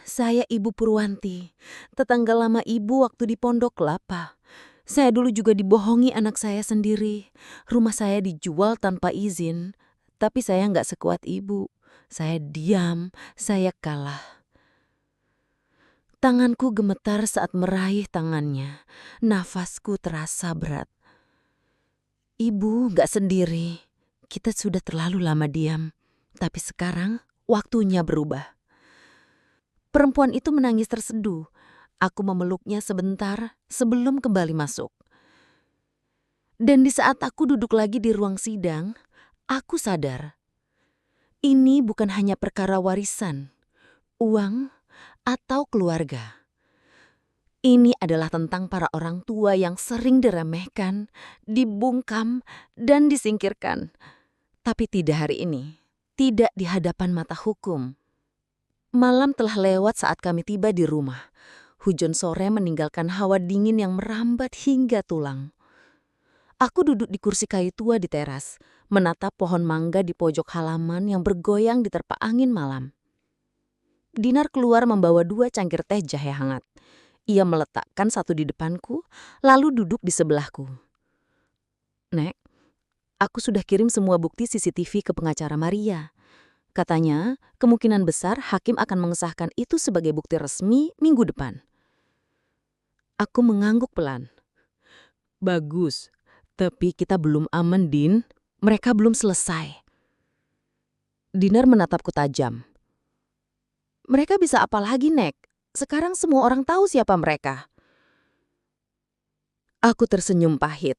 Saya Ibu Purwanti, tetangga lama Ibu waktu di Pondok Kelapa. Saya dulu juga dibohongi anak saya sendiri. Rumah saya dijual tanpa izin, tapi saya nggak sekuat Ibu. Saya diam, saya kalah. Tanganku gemetar saat meraih tangannya. Nafasku terasa berat. Ibu nggak sendiri. Kita sudah terlalu lama diam. Tapi sekarang waktunya berubah. Perempuan itu menangis terseduh. Aku memeluknya sebentar sebelum kembali masuk. Dan di saat aku duduk lagi di ruang sidang, aku sadar. Ini bukan hanya perkara warisan, uang, atau keluarga. Ini adalah tentang para orang tua yang sering diremehkan, dibungkam, dan disingkirkan. Tapi tidak hari ini, tidak di hadapan mata hukum. Malam telah lewat saat kami tiba di rumah. Hujan sore meninggalkan hawa dingin yang merambat hingga tulang. Aku duduk di kursi kayu tua di teras, menatap pohon mangga di pojok halaman yang bergoyang diterpa angin malam. Dinar keluar membawa 2 cangkir teh jahe hangat. Ia meletakkan satu di depanku, lalu duduk di sebelahku. Nek, aku sudah kirim semua bukti CCTV ke pengacara Maria. Katanya, kemungkinan besar hakim akan mengesahkan itu sebagai bukti resmi minggu depan. Aku mengangguk pelan. Bagus, tapi kita belum aman, Din. Mereka belum selesai. Dinar menatapku tajam. Mereka bisa apa lagi, Nek? Sekarang semua orang tahu siapa mereka. Aku tersenyum pahit.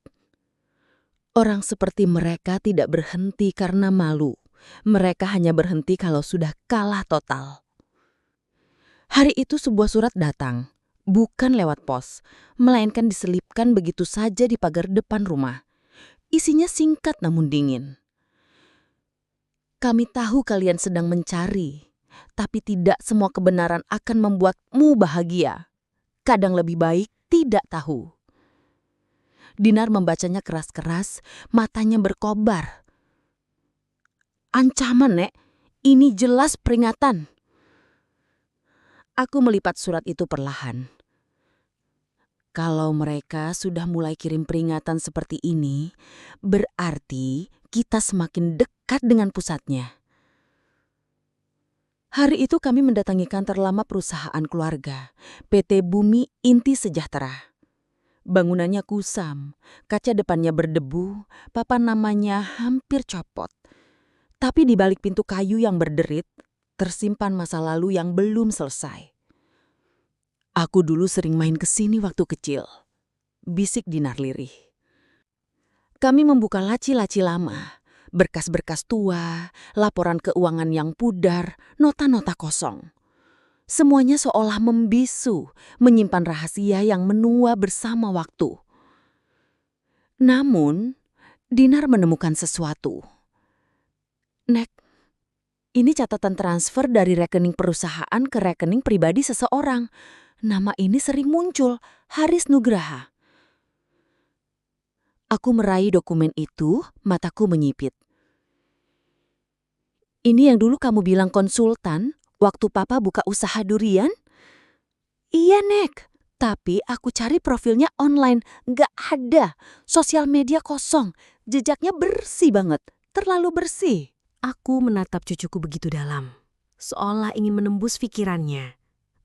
Orang seperti mereka tidak berhenti karena malu. Mereka hanya berhenti kalau sudah kalah total. Hari itu sebuah surat datang. Bukan lewat pos, melainkan diselipkan begitu saja di pagar depan rumah. Isinya singkat namun dingin. Kami tahu kalian sedang mencari, tapi tidak semua kebenaran akan membuatmu bahagia. Kadang lebih baik tidak tahu. Dinar membacanya keras-keras, matanya berkobar. Ancaman, Nek. Ini jelas peringatan. Aku melipat surat itu perlahan. Kalau mereka sudah mulai kirim peringatan seperti ini, berarti kita semakin dekat dengan pusatnya. Hari itu kami mendatangi kantor lama perusahaan keluarga, PT Bumi Inti Sejahtera. Bangunannya kusam, kaca depannya berdebu, papan namanya hampir copot. Tapi di balik pintu kayu yang berderit, tersimpan masa lalu yang belum selesai. Aku dulu sering main ke sini waktu kecil, bisik Dinar lirih. Kami membuka laci-laci lama, berkas-berkas tua, laporan keuangan yang pudar, nota-nota kosong. Semuanya seolah membisu, menyimpan rahasia yang menua bersama waktu. Namun, Dinar menemukan sesuatu. Nek, ini catatan transfer dari rekening perusahaan ke rekening pribadi seseorang. Nama ini sering muncul, Haris Nugraha. Aku meraih dokumen itu, mataku menyipit. Ini yang dulu kamu bilang konsultan, waktu papa buka usaha durian? Iya, Nek. Tapi aku cari profilnya online, nggak ada. Sosial media kosong, jejaknya bersih banget, terlalu bersih. Aku menatap cucuku begitu dalam, seolah ingin menembus pikirannya.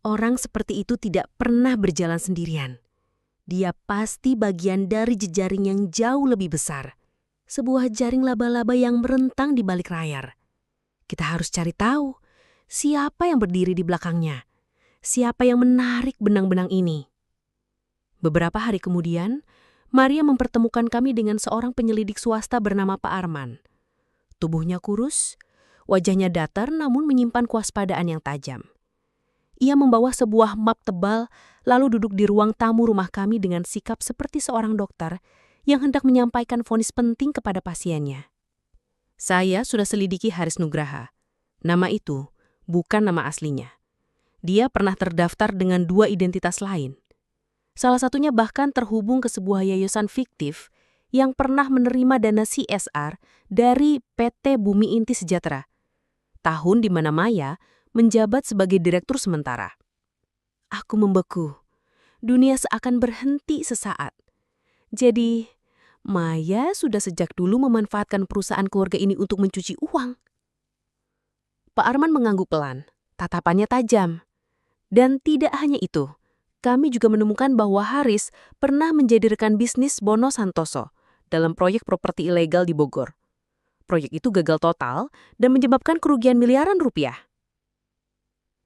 Orang seperti itu tidak pernah berjalan sendirian. Dia pasti bagian dari jejaring yang jauh lebih besar. Sebuah jaring laba-laba yang merentang di balik layar. Kita harus cari tahu siapa yang berdiri di belakangnya. Siapa yang menarik benang-benang ini. Beberapa hari kemudian, Maria mempertemukan kami dengan seorang penyelidik swasta bernama Pak Arman. Tubuhnya kurus, wajahnya datar namun menyimpan kewaspadaan yang tajam. Ia membawa sebuah map tebal lalu duduk di ruang tamu rumah kami dengan sikap seperti seorang dokter yang hendak menyampaikan vonis penting kepada pasiennya. Saya sudah selidiki Haris Nugraha. Nama itu bukan nama aslinya. Dia pernah terdaftar dengan 2 identitas lain. Salah satunya bahkan terhubung ke sebuah yayasan fiktif yang pernah menerima dana CSR dari PT Bumi Inti Sejahtera, tahun di mana Maya menjabat sebagai direktur sementara. Aku membeku. Dunia seakan berhenti sesaat. Jadi, Maya sudah sejak dulu memanfaatkan perusahaan keluarga ini untuk mencuci uang. Pak Arman mengangguk pelan, tatapannya tajam. Dan tidak hanya itu, kami juga menemukan bahwa Haris pernah menjadi rekan bisnis Bono Santoso dalam proyek properti ilegal di Bogor. Proyek itu gagal total dan menyebabkan kerugian miliaran rupiah.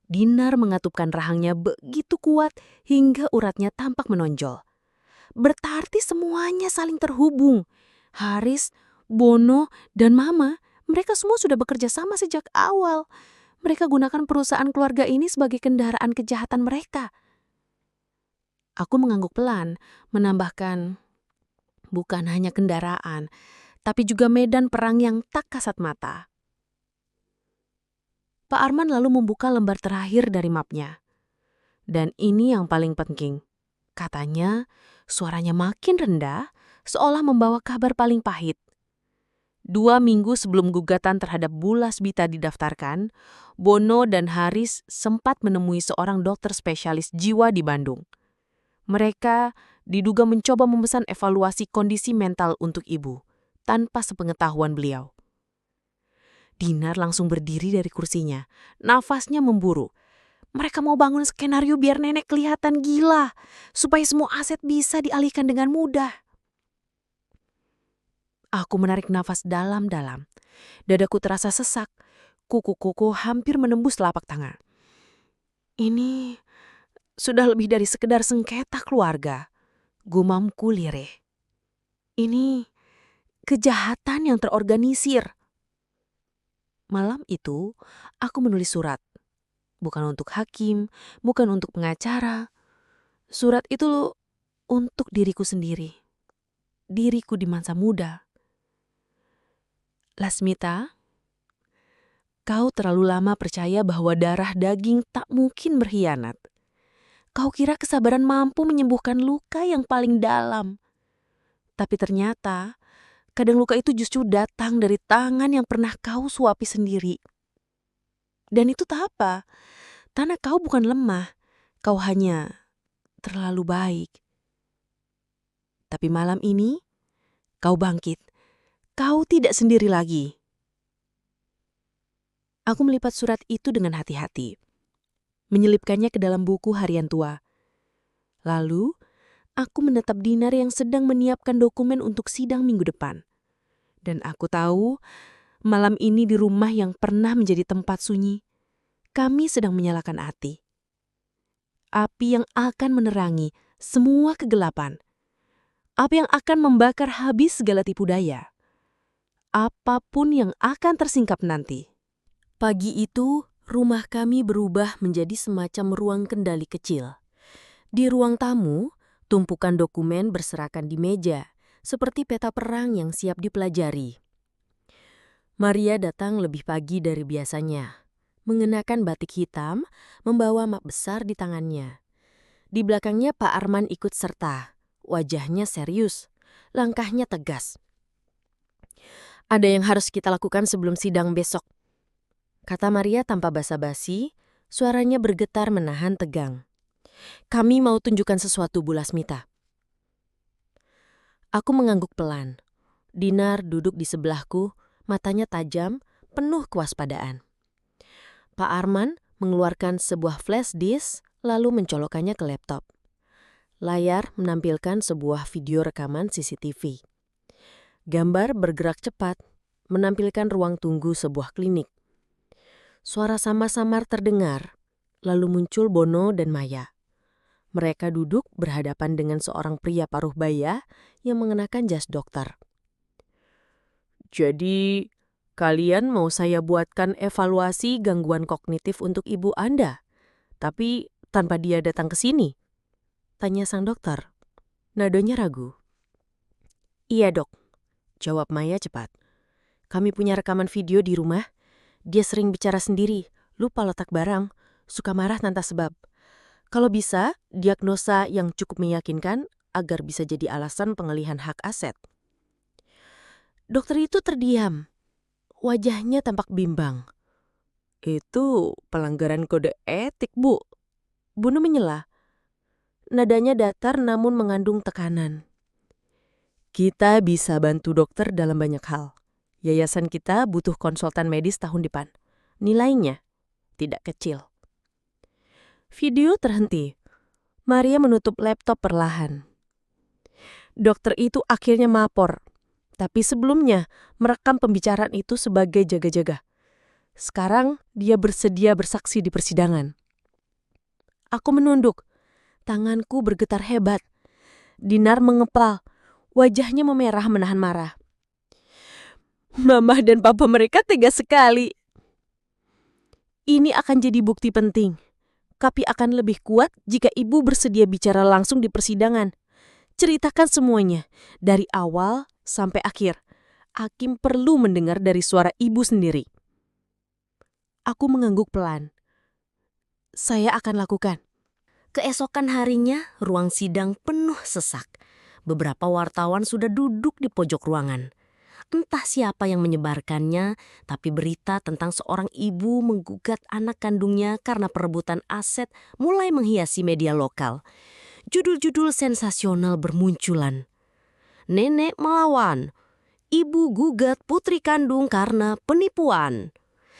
Dinar mengatupkan rahangnya begitu kuat hingga uratnya tampak menonjol. Berarti semuanya saling terhubung. Haris, Bono, dan Mama, mereka semua sudah bekerja sama sejak awal. Mereka gunakan perusahaan keluarga ini sebagai kendaraan kejahatan mereka. Aku mengangguk pelan, menambahkan, bukan hanya kendaraan, tapi juga medan perang yang tak kasat mata. Pak Arman lalu membuka lembar terakhir dari mapnya. Dan ini yang paling penting. Katanya, suaranya makin rendah, seolah membawa kabar paling pahit. 2 minggu sebelum gugatan terhadap Bu Lasmita didaftarkan, Bono dan Haris sempat menemui seorang dokter spesialis jiwa di Bandung. Mereka diduga mencoba memesan evaluasi kondisi mental untuk ibu, tanpa sepengetahuan beliau. Dinar langsung berdiri dari kursinya, nafasnya memburu. Mereka mau bangun skenario biar nenek kelihatan gila, supaya semua aset bisa dialihkan dengan mudah. Aku menarik nafas dalam-dalam. Dadaku terasa sesak. Kuku-kuku hampir menembus telapak tangan. Ini sudah lebih dari sekedar sengketa keluarga. Gumamku lirih. Ini kejahatan yang terorganisir. Malam itu, aku menulis surat. Bukan untuk hakim, bukan untuk pengacara. Surat itu untuk diriku sendiri. Diriku di masa muda. Lasmita, kau terlalu lama percaya bahwa darah daging tak mungkin berkhianat. Kau kira kesabaran mampu menyembuhkan luka yang paling dalam. Tapi ternyata, kadang luka itu justru datang dari tangan yang pernah kau suapi sendiri. Dan itu tak apa. Karena kau bukan lemah, kau hanya terlalu baik. Tapi malam ini, kau bangkit. Kau tidak sendiri lagi. Aku melipat surat itu dengan hati-hati, menyelipkannya ke dalam buku harian tua. Lalu, aku menatap Dinar yang sedang menyiapkan dokumen untuk sidang minggu depan. Dan aku tahu, malam ini di rumah yang pernah menjadi tempat sunyi, kami sedang menyalakan api. Api yang akan menerangi semua kegelapan. Api yang akan membakar habis segala tipu daya. Apapun yang akan tersingkap nanti. Pagi itu, rumah kami berubah menjadi semacam ruang kendali kecil. Di ruang tamu, tumpukan dokumen berserakan di meja, seperti peta perang yang siap dipelajari. Maria datang lebih pagi dari biasanya, mengenakan batik hitam, membawa map besar di tangannya. Di belakangnya Pak Arman ikut serta, wajahnya serius, langkahnya tegas. Ada yang harus kita lakukan sebelum sidang besok, kata Maria tanpa basa-basi, suaranya bergetar menahan tegang. Kami mau tunjukkan sesuatu, Bu Lasmita. Aku mengangguk pelan. Dinar duduk di sebelahku, matanya tajam, penuh kewaspadaan. Pak Arman mengeluarkan sebuah flash disk, lalu mencolokkannya ke laptop. Layar menampilkan sebuah video rekaman CCTV. Gambar bergerak cepat, menampilkan ruang tunggu sebuah klinik. Suara samar-samar terdengar, lalu muncul Bono dan Maya. Mereka duduk berhadapan dengan seorang pria paruh baya yang mengenakan jas dokter. Jadi, kalian mau saya buatkan evaluasi gangguan kognitif untuk ibu Anda, tapi tanpa dia datang ke sini? Tanya sang dokter. Nadanya ragu. Iya dok, jawab Maya cepat. Kami punya rekaman video di rumah. Dia sering bicara sendiri, lupa letak barang, suka marah tanpa sebab. Kalau bisa, diagnosa yang cukup meyakinkan agar bisa jadi alasan pengalihan hak aset. Dokter itu terdiam. Wajahnya tampak bimbang. Itu pelanggaran kode etik, Bu. Bunu menyela. Nadanya datar namun mengandung tekanan. Kita bisa bantu dokter dalam banyak hal. Yayasan kita butuh konsultan medis tahun depan. Nilainya tidak kecil. Video terhenti. Maria menutup laptop perlahan. Dokter itu akhirnya melapor. Tapi sebelumnya merekam pembicaraan itu sebagai jaga-jaga. Sekarang dia bersedia bersaksi di persidangan. Aku menunduk. Tanganku bergetar hebat. Dinar mengepal. Wajahnya memerah menahan marah. Mama dan papa mereka tega sekali. Ini akan jadi bukti penting. Tapi akan lebih kuat jika ibu bersedia bicara langsung di persidangan. Ceritakan semuanya, dari awal sampai akhir. Hakim perlu mendengar dari suara ibu sendiri. Aku mengangguk pelan. Saya akan lakukan. Keesokan harinya, ruang sidang penuh sesak. Beberapa wartawan sudah duduk di pojok ruangan. Entah siapa yang menyebarkannya, tapi berita tentang seorang ibu menggugat anak kandungnya karena perebutan aset mulai menghiasi media lokal. Judul-judul sensasional bermunculan. Nenek melawan. Ibu gugat putri kandung karena penipuan.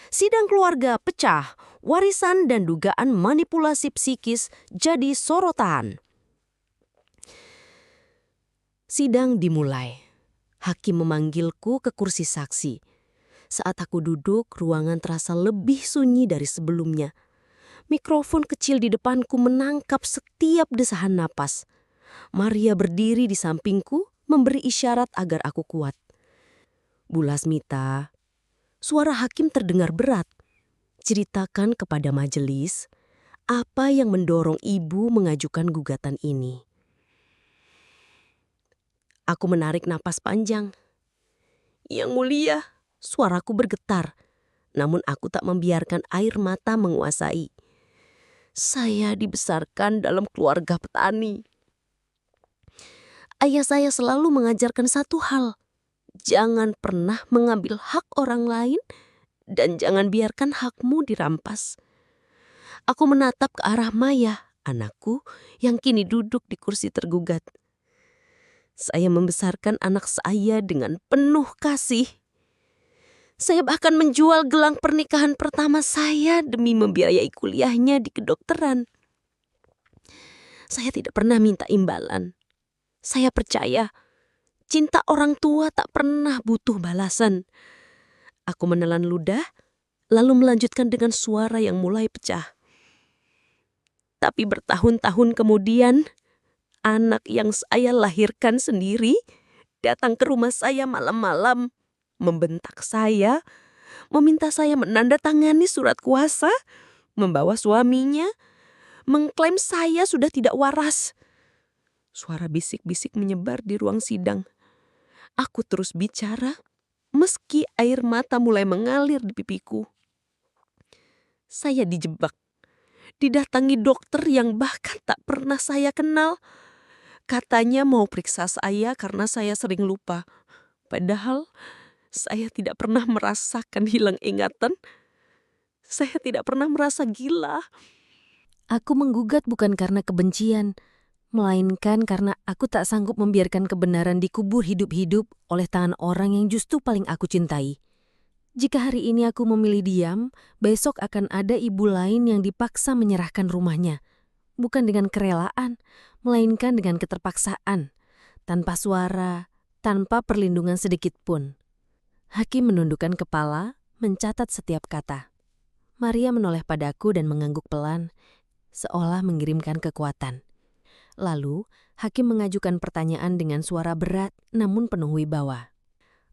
Sidang keluarga pecah. Warisan dan dugaan manipulasi psikis jadi sorotan. Sidang dimulai. Hakim memanggilku ke kursi saksi. Saat aku duduk, ruangan terasa lebih sunyi dari sebelumnya. Mikrofon kecil di depanku menangkap setiap desahan napas. Maria berdiri di sampingku, memberi isyarat agar aku kuat. Bu Lasmita, suara hakim terdengar berat. Ceritakan kepada majelis apa yang mendorong ibu mengajukan gugatan ini. Aku menarik napas panjang. Yang mulia, suaraku bergetar. Namun aku tak membiarkan air mata menguasai. Saya dibesarkan dalam keluarga petani. Ayah saya selalu mengajarkan satu hal. Jangan pernah mengambil hak orang lain dan jangan biarkan hakmu dirampas. Aku menatap ke arah Maya, anakku yang kini duduk di kursi tergugat. Saya membesarkan anak saya dengan penuh kasih. Saya bahkan menjual gelang pernikahan pertama saya demi membiayai kuliahnya di kedokteran. Saya tidak pernah minta imbalan. Saya percaya cinta orang tua tak pernah butuh balasan. Aku menelan ludah, lalu melanjutkan dengan suara yang mulai pecah. Tapi bertahun-tahun kemudian, anak yang saya lahirkan sendiri datang ke rumah saya malam-malam, membentak saya, meminta saya menandatangani surat kuasa, membawa suaminya, mengklaim saya sudah tidak waras. Suara bisik-bisik menyebar di ruang sidang. Aku terus bicara, meski air mata mulai mengalir di pipiku. Saya dijebak, didatangi dokter yang bahkan tak pernah saya kenal. Katanya mau periksa saya karena saya sering lupa. Padahal saya tidak pernah merasakan hilang ingatan. Saya tidak pernah merasa gila. Aku menggugat bukan karena kebencian, melainkan karena aku tak sanggup membiarkan kebenaran dikubur hidup-hidup oleh tangan orang yang justru paling aku cintai. Jika hari ini aku memilih diam, besok akan ada ibu lain yang dipaksa menyerahkan rumahnya. Bukan dengan kerelaan, melainkan dengan keterpaksaan. Tanpa suara, tanpa perlindungan sedikit pun. Hakim menundukkan kepala, mencatat setiap kata. Maria menoleh padaku dan mengangguk pelan, seolah mengirimkan kekuatan. Lalu, hakim mengajukan pertanyaan dengan suara berat namun penuh wibawa.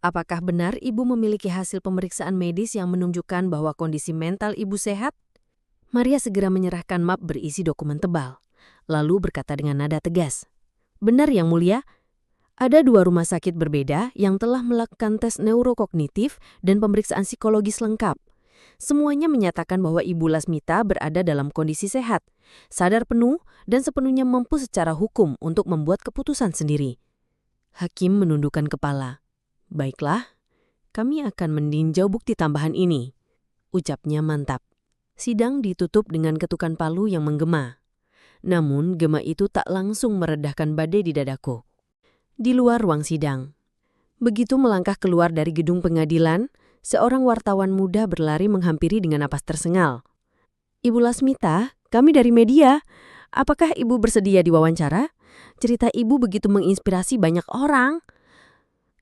Apakah benar ibu memiliki hasil pemeriksaan medis yang menunjukkan bahwa kondisi mental ibu sehat? Maria segera menyerahkan map berisi dokumen tebal, lalu berkata dengan nada tegas, "Benar yang mulia, Ada 2 rumah sakit berbeda yang telah melakukan tes neurokognitif dan pemeriksaan psikologis lengkap. Semuanya menyatakan bahwa Ibu Lasmita berada dalam kondisi sehat, sadar penuh, dan sepenuhnya mampu secara hukum untuk membuat keputusan sendiri. Hakim menundukkan kepala. Baiklah, kami akan meninjau bukti tambahan ini, ucapnya mantap. Sidang ditutup dengan ketukan palu yang menggema. Namun gema itu tak langsung meredahkan badai di dadaku. Di luar ruang sidang. Begitu melangkah keluar dari gedung pengadilan, seorang wartawan muda berlari menghampiri dengan napas tersengal. Ibu Lasmita, kami dari media. Apakah Ibu bersedia diwawancara? Cerita Ibu begitu menginspirasi banyak orang,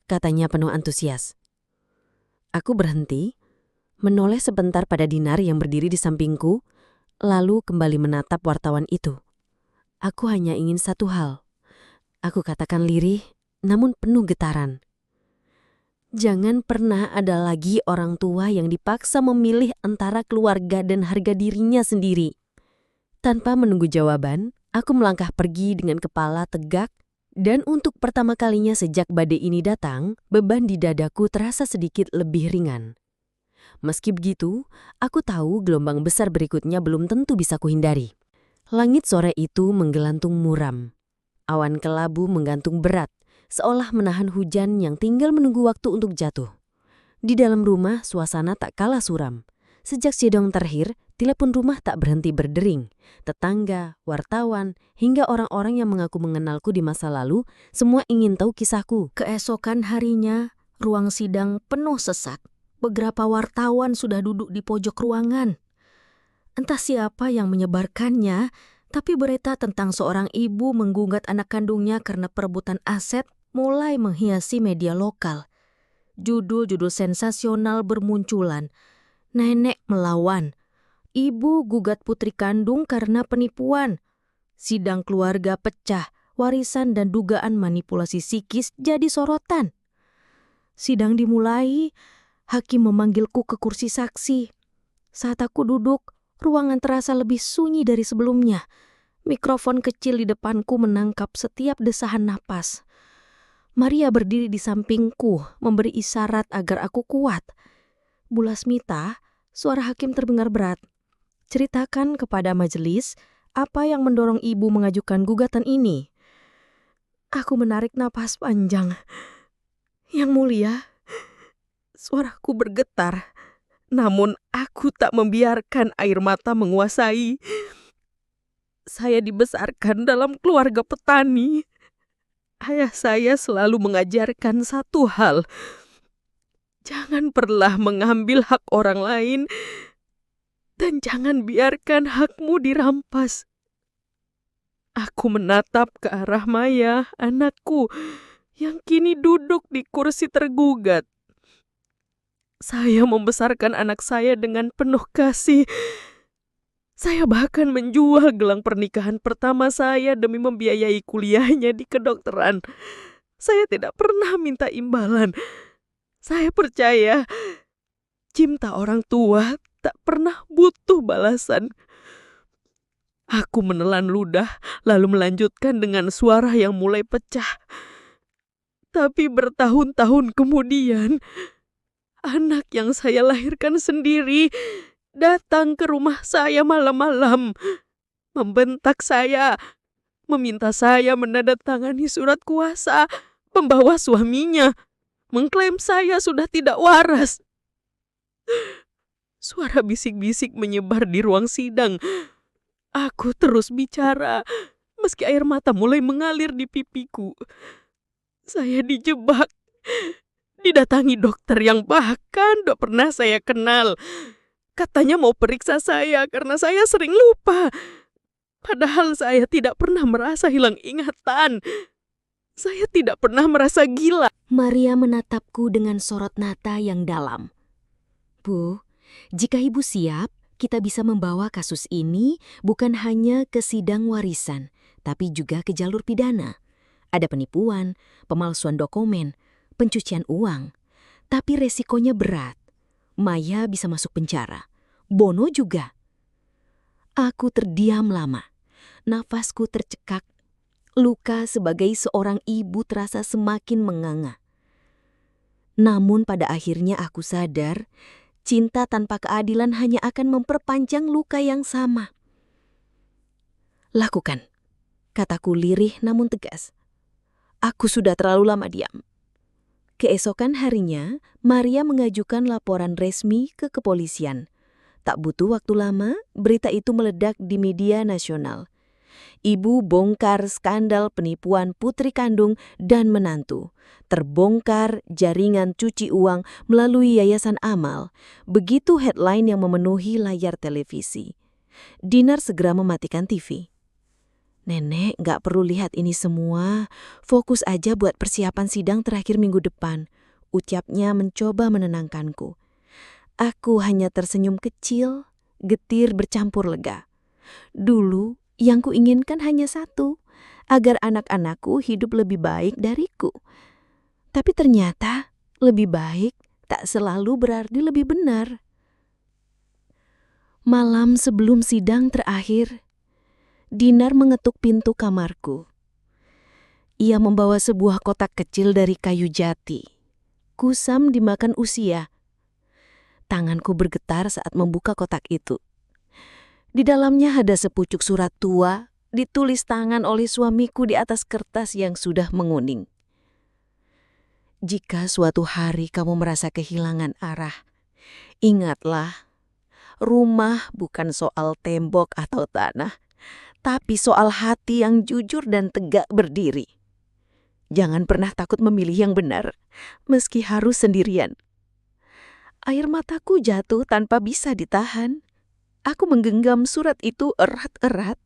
katanya penuh antusias. Aku berhenti, menoleh sebentar pada Dinar yang berdiri di sampingku, lalu kembali menatap wartawan itu. Aku hanya ingin satu hal. Aku katakan lirih, namun penuh getaran. Jangan pernah ada lagi orang tua yang dipaksa memilih antara keluarga dan harga dirinya sendiri. Tanpa menunggu jawaban, aku melangkah pergi dengan kepala tegak, dan untuk pertama kalinya sejak badai ini datang, beban di dadaku terasa sedikit lebih ringan. Meski begitu, aku tahu gelombang besar berikutnya belum tentu bisa kuhindari. Langit sore itu menggelantung muram. Awan kelabu menggantung berat, seolah menahan hujan yang tinggal menunggu waktu untuk jatuh. Di dalam rumah, suasana tak kalah suram. Sejak sidang terakhir, telepon rumah tak berhenti berdering. Tetangga, wartawan, hingga orang-orang yang mengaku mengenalku di masa lalu, semua ingin tahu kisahku. Keesokan harinya, ruang sidang penuh sesak. Beberapa wartawan sudah duduk di pojok ruangan. Entah siapa yang menyebarkannya, tapi berita tentang seorang ibu menggugat anak kandungnya karena perebutan aset mulai menghiasi media lokal. Judul-judul sensasional bermunculan. Nenek melawan. Ibu gugat putri kandung karena penipuan. Sidang keluarga pecah. Warisan dan dugaan manipulasi psikis jadi sorotan. Sidang dimulai, hakim memanggilku ke kursi saksi. Saat aku duduk, ruangan terasa lebih sunyi dari sebelumnya. Mikrofon kecil di depanku menangkap setiap desahan napas. Maria berdiri di sampingku, memberi isyarat agar aku kuat. Bu Lasmita, suara hakim terdengar berat. Ceritakan kepada majelis apa yang mendorong ibu mengajukan gugatan ini. Aku menarik napas panjang. Yang mulia, suaraku bergetar. Namun aku tak membiarkan air mata menguasai. Saya dibesarkan dalam keluarga petani. Ayah saya selalu mengajarkan satu hal. Jangan pernah mengambil hak orang lain dan jangan biarkan hakmu dirampas. Aku menatap ke arah Maya, anakku, yang kini duduk di kursi tergugat. Saya membesarkan anak saya dengan penuh kasih. Saya bahkan menjual gelang pernikahan pertama saya demi membiayai kuliahnya di kedokteran. Saya tidak pernah minta imbalan. Saya percaya cinta orang tua tak pernah butuh balasan. Aku menelan ludah lalu melanjutkan dengan suara yang mulai pecah. Tapi bertahun-tahun kemudian, anak yang saya lahirkan sendiri datang ke rumah saya malam-malam, membentak saya, meminta saya menandatangani surat kuasa, membawa suaminya, mengklaim saya sudah tidak waras. Suara bisik-bisik menyebar di ruang sidang. Aku terus bicara, meski air mata mulai mengalir di pipiku. Saya dijebak, didatangi dokter yang bahkan tak pernah saya kenal. Katanya mau periksa saya karena saya sering lupa. Padahal saya tidak pernah merasa hilang ingatan. Saya tidak pernah merasa gila. Maria menatapku dengan sorot mata yang dalam. Bu, jika Ibu siap, kita bisa membawa kasus ini bukan hanya ke sidang warisan, tapi juga ke jalur pidana. Ada penipuan, pemalsuan dokumen, pencucian uang. Tapi resikonya berat. Maya bisa masuk penjara. Bono juga. Aku terdiam lama. Nafasku tercekak. Luka sebagai seorang ibu terasa semakin menganga. Namun pada akhirnya aku sadar, cinta tanpa keadilan hanya akan memperpanjang luka yang sama. Lakukan, kataku lirih namun tegas. Aku sudah terlalu lama diam. Keesokan harinya, Maria mengajukan laporan resmi ke kepolisian. Tak butuh waktu lama, berita itu meledak di media nasional. Ibu bongkar skandal penipuan putri kandung dan menantu. Terbongkar jaringan cuci uang melalui Yayasan Amal. Begitu headline yang memenuhi layar televisi. Dinar segera mematikan TV. Nenek gak perlu lihat ini semua. Fokus aja buat persiapan sidang terakhir minggu depan. Ucapnya mencoba menenangkanku. Aku hanya tersenyum kecil, getir bercampur lega. Dulu, yang kuinginkan hanya satu, agar anak-anakku hidup lebih baik dariku. Tapi ternyata lebih baik tak selalu berarti lebih benar. Malam sebelum sidang terakhir, Dinar mengetuk pintu kamarku. Ia membawa sebuah kotak kecil dari kayu jati. Kusam dimakan usia. Tanganku bergetar saat membuka kotak itu. Di dalamnya ada sepucuk surat tua, ditulis tangan oleh suamiku di atas kertas yang sudah menguning. Jika suatu hari kamu merasa kehilangan arah, ingatlah, rumah bukan soal tembok atau tanah, tapi soal hati yang jujur dan tegak berdiri. Jangan pernah takut memilih yang benar, meski harus sendirian. Air mataku jatuh tanpa bisa ditahan. Aku menggenggam surat itu erat-erat,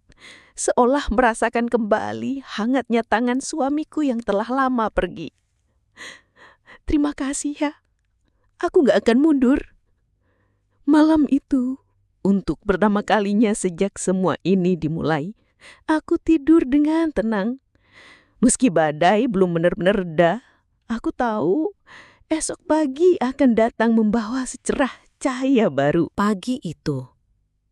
seolah merasakan kembali hangatnya tangan suamiku yang telah lama pergi. Terima kasih ya, aku gak akan mundur. Malam itu, untuk pertama kalinya sejak semua ini dimulai, aku tidur dengan tenang. Meski badai belum benar-benar reda, aku tahu esok pagi akan datang membawa secerah cahaya baru. Pagi itu,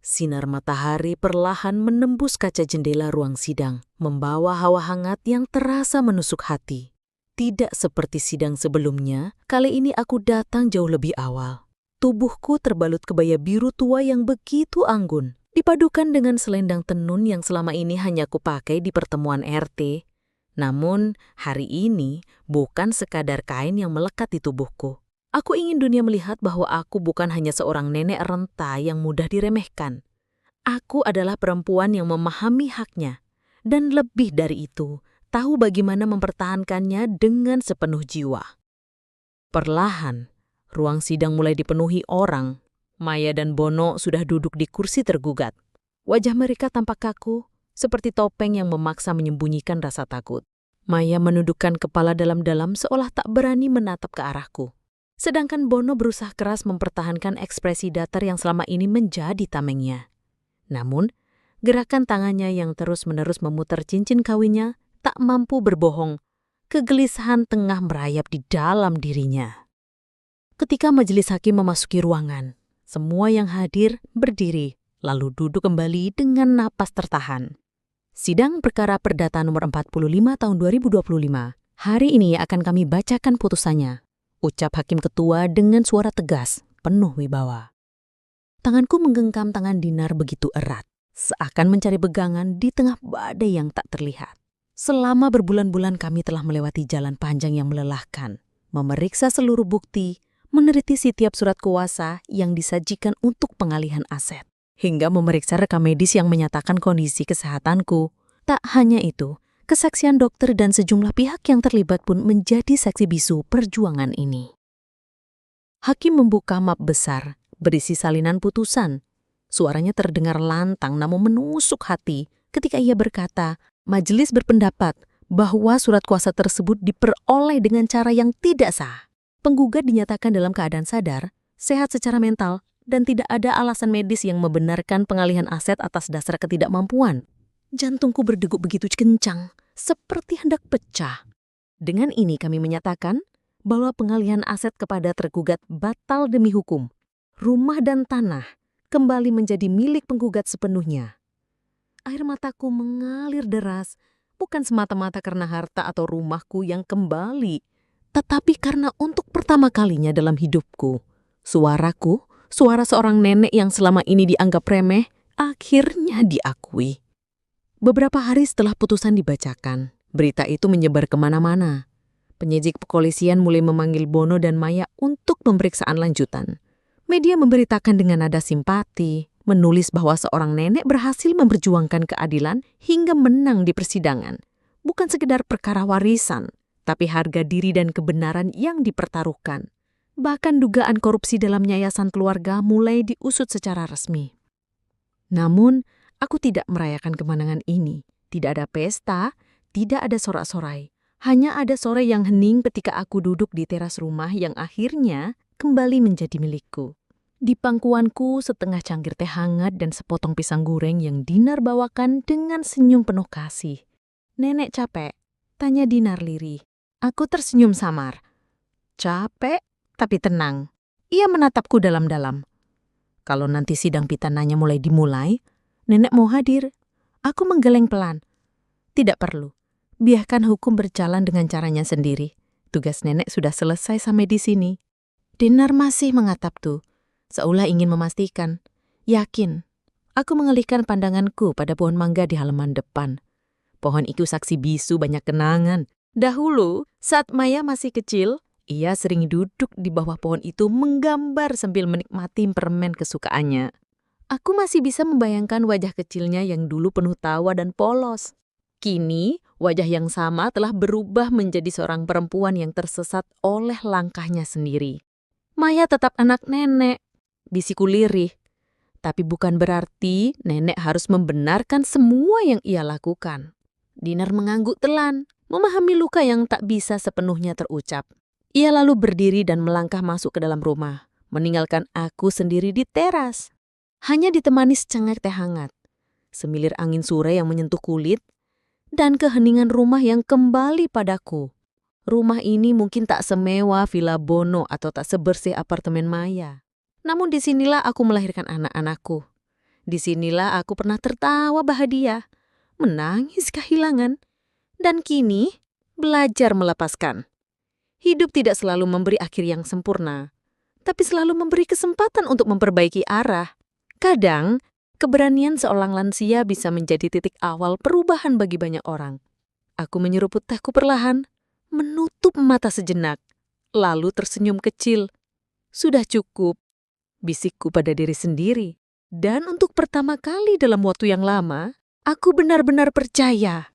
sinar matahari perlahan menembus kaca jendela ruang sidang, membawa hawa hangat yang terasa menusuk hati. Tidak seperti sidang sebelumnya, kali ini aku datang jauh lebih awal. Tubuhku terbalut kebaya biru tua yang begitu anggun, dipadukan dengan selendang tenun yang selama ini hanya kupakai di pertemuan RT. Namun, hari ini bukan sekadar kain yang melekat di tubuhku. Aku ingin dunia melihat bahwa aku bukan hanya seorang nenek renta yang mudah diremehkan. Aku adalah perempuan yang memahami haknya, dan lebih dari itu, tahu bagaimana mempertahankannya dengan sepenuh jiwa. Perlahan, ruang sidang mulai dipenuhi orang. Maya dan Bono sudah duduk di kursi tergugat. Wajah mereka tampak kaku, seperti topeng yang memaksa menyembunyikan rasa takut. Maya menundukkan kepala dalam-dalam seolah tak berani menatap ke arahku. Sedangkan Bono berusaha keras mempertahankan ekspresi datar yang selama ini menjadi tamengnya. Namun, gerakan tangannya yang terus-menerus memutar cincin kawinnya tak mampu berbohong. Kegelisahan tengah merayap di dalam dirinya. Ketika majelis hakim memasuki ruangan, semua yang hadir berdiri, lalu duduk kembali dengan napas tertahan. Sidang Perkara Perdata nomor 45 tahun 2025. Hari ini akan kami bacakan putusannya, ucap Hakim Ketua dengan suara tegas, penuh wibawa. Tanganku menggenggam tangan Dinar begitu erat, seakan mencari pegangan di tengah badai yang tak terlihat. Selama berbulan-bulan kami telah melewati jalan panjang yang melelahkan, memeriksa seluruh bukti, meneliti setiap surat kuasa yang disajikan untuk pengalihan aset, hingga memeriksa rekam medis yang menyatakan kondisi kesehatanku. Tak hanya itu, kesaksian dokter dan sejumlah pihak yang terlibat pun menjadi saksi bisu perjuangan ini. Hakim membuka map besar, berisi salinan putusan. Suaranya terdengar lantang namun menusuk hati ketika ia berkata, majelis berpendapat bahwa surat kuasa tersebut diperoleh dengan cara yang tidak sah. Penggugat dinyatakan dalam keadaan sadar, sehat secara mental, dan tidak ada alasan medis yang membenarkan pengalihan aset atas dasar ketidakmampuan. Jantungku berdegup begitu kencang, seperti hendak pecah. Dengan ini kami menyatakan bahwa pengalihan aset kepada tergugat batal demi hukum. Rumah dan tanah kembali menjadi milik penggugat sepenuhnya. Air mataku mengalir deras, bukan semata-mata karena harta atau rumahku yang kembali, tetapi karena untuk pertama kalinya dalam hidupku, suaraku, suara seorang nenek yang selama ini dianggap remeh, akhirnya diakui. Beberapa hari setelah putusan dibacakan, berita itu menyebar kemana-mana. Penyidik kepolisian mulai memanggil Bono dan Maya untuk pemeriksaan lanjutan. Media memberitakan dengan nada simpati, menulis bahwa seorang nenek berhasil memperjuangkan keadilan hingga menang di persidangan. Bukan sekedar perkara warisan, tapi harga diri dan kebenaran yang dipertaruhkan. Bahkan dugaan korupsi dalam yayasan keluarga mulai diusut secara resmi. Namun, aku tidak merayakan kemenangan ini. Tidak ada pesta, tidak ada sorak-sorai. Hanya ada sore yang hening ketika aku duduk di teras rumah yang akhirnya kembali menjadi milikku. Di pangkuanku setengah cangkir teh hangat dan sepotong pisang goreng yang Dinar bawakan dengan senyum penuh kasih. "Nenek capek?" tanya Dinar lirih. Aku tersenyum samar. "Capek, tapi tenang." Ia menatapku dalam-dalam. "Kalau nanti sidang pitananya mulai dimulai, nenek mau hadir." Aku menggeleng pelan. "Tidak perlu. Biarkan hukum berjalan dengan caranya sendiri. Tugas nenek sudah selesai sampai di sini." Dinar masih mengatapku, seolah ingin memastikan. Yakin. Aku mengalihkan pandanganku pada pohon mangga di halaman depan. Pohon itu saksi bisu banyak kenangan. Dahulu, saat Maya masih kecil, ia sering duduk di bawah pohon itu menggambar sambil menikmati permen kesukaannya. Aku masih bisa membayangkan wajah kecilnya yang dulu penuh tawa dan polos. Kini, wajah yang sama telah berubah menjadi seorang perempuan yang tersesat oleh langkahnya sendiri. "Maya tetap anak nenek," bisiku lirih. Tapi bukan berarti nenek harus membenarkan semua yang ia lakukan. Dinar mengangguk telan, memahami luka yang tak bisa sepenuhnya terucap. Ia lalu berdiri dan melangkah masuk ke dalam rumah, meninggalkan aku sendiri di teras. Hanya ditemani secangkir teh hangat, semilir angin sore yang menyentuh kulit, dan keheningan rumah yang kembali padaku. Rumah ini mungkin tak semewah Villa Bono atau tak sebersih apartemen Maya. Namun disinilah aku melahirkan anak-anakku. Disinilah aku pernah tertawa bahagia, menangis kehilangan, dan kini belajar melepaskan. Hidup tidak selalu memberi akhir yang sempurna, tapi selalu memberi kesempatan untuk memperbaiki arah. Kadang, keberanian seorang lansia bisa menjadi titik awal perubahan bagi banyak orang. Aku menyeruput tehku perlahan, menutup mata sejenak, lalu tersenyum kecil. "Sudah cukup," bisikku pada diri sendiri. Dan untuk pertama kali dalam waktu yang lama, aku benar-benar percaya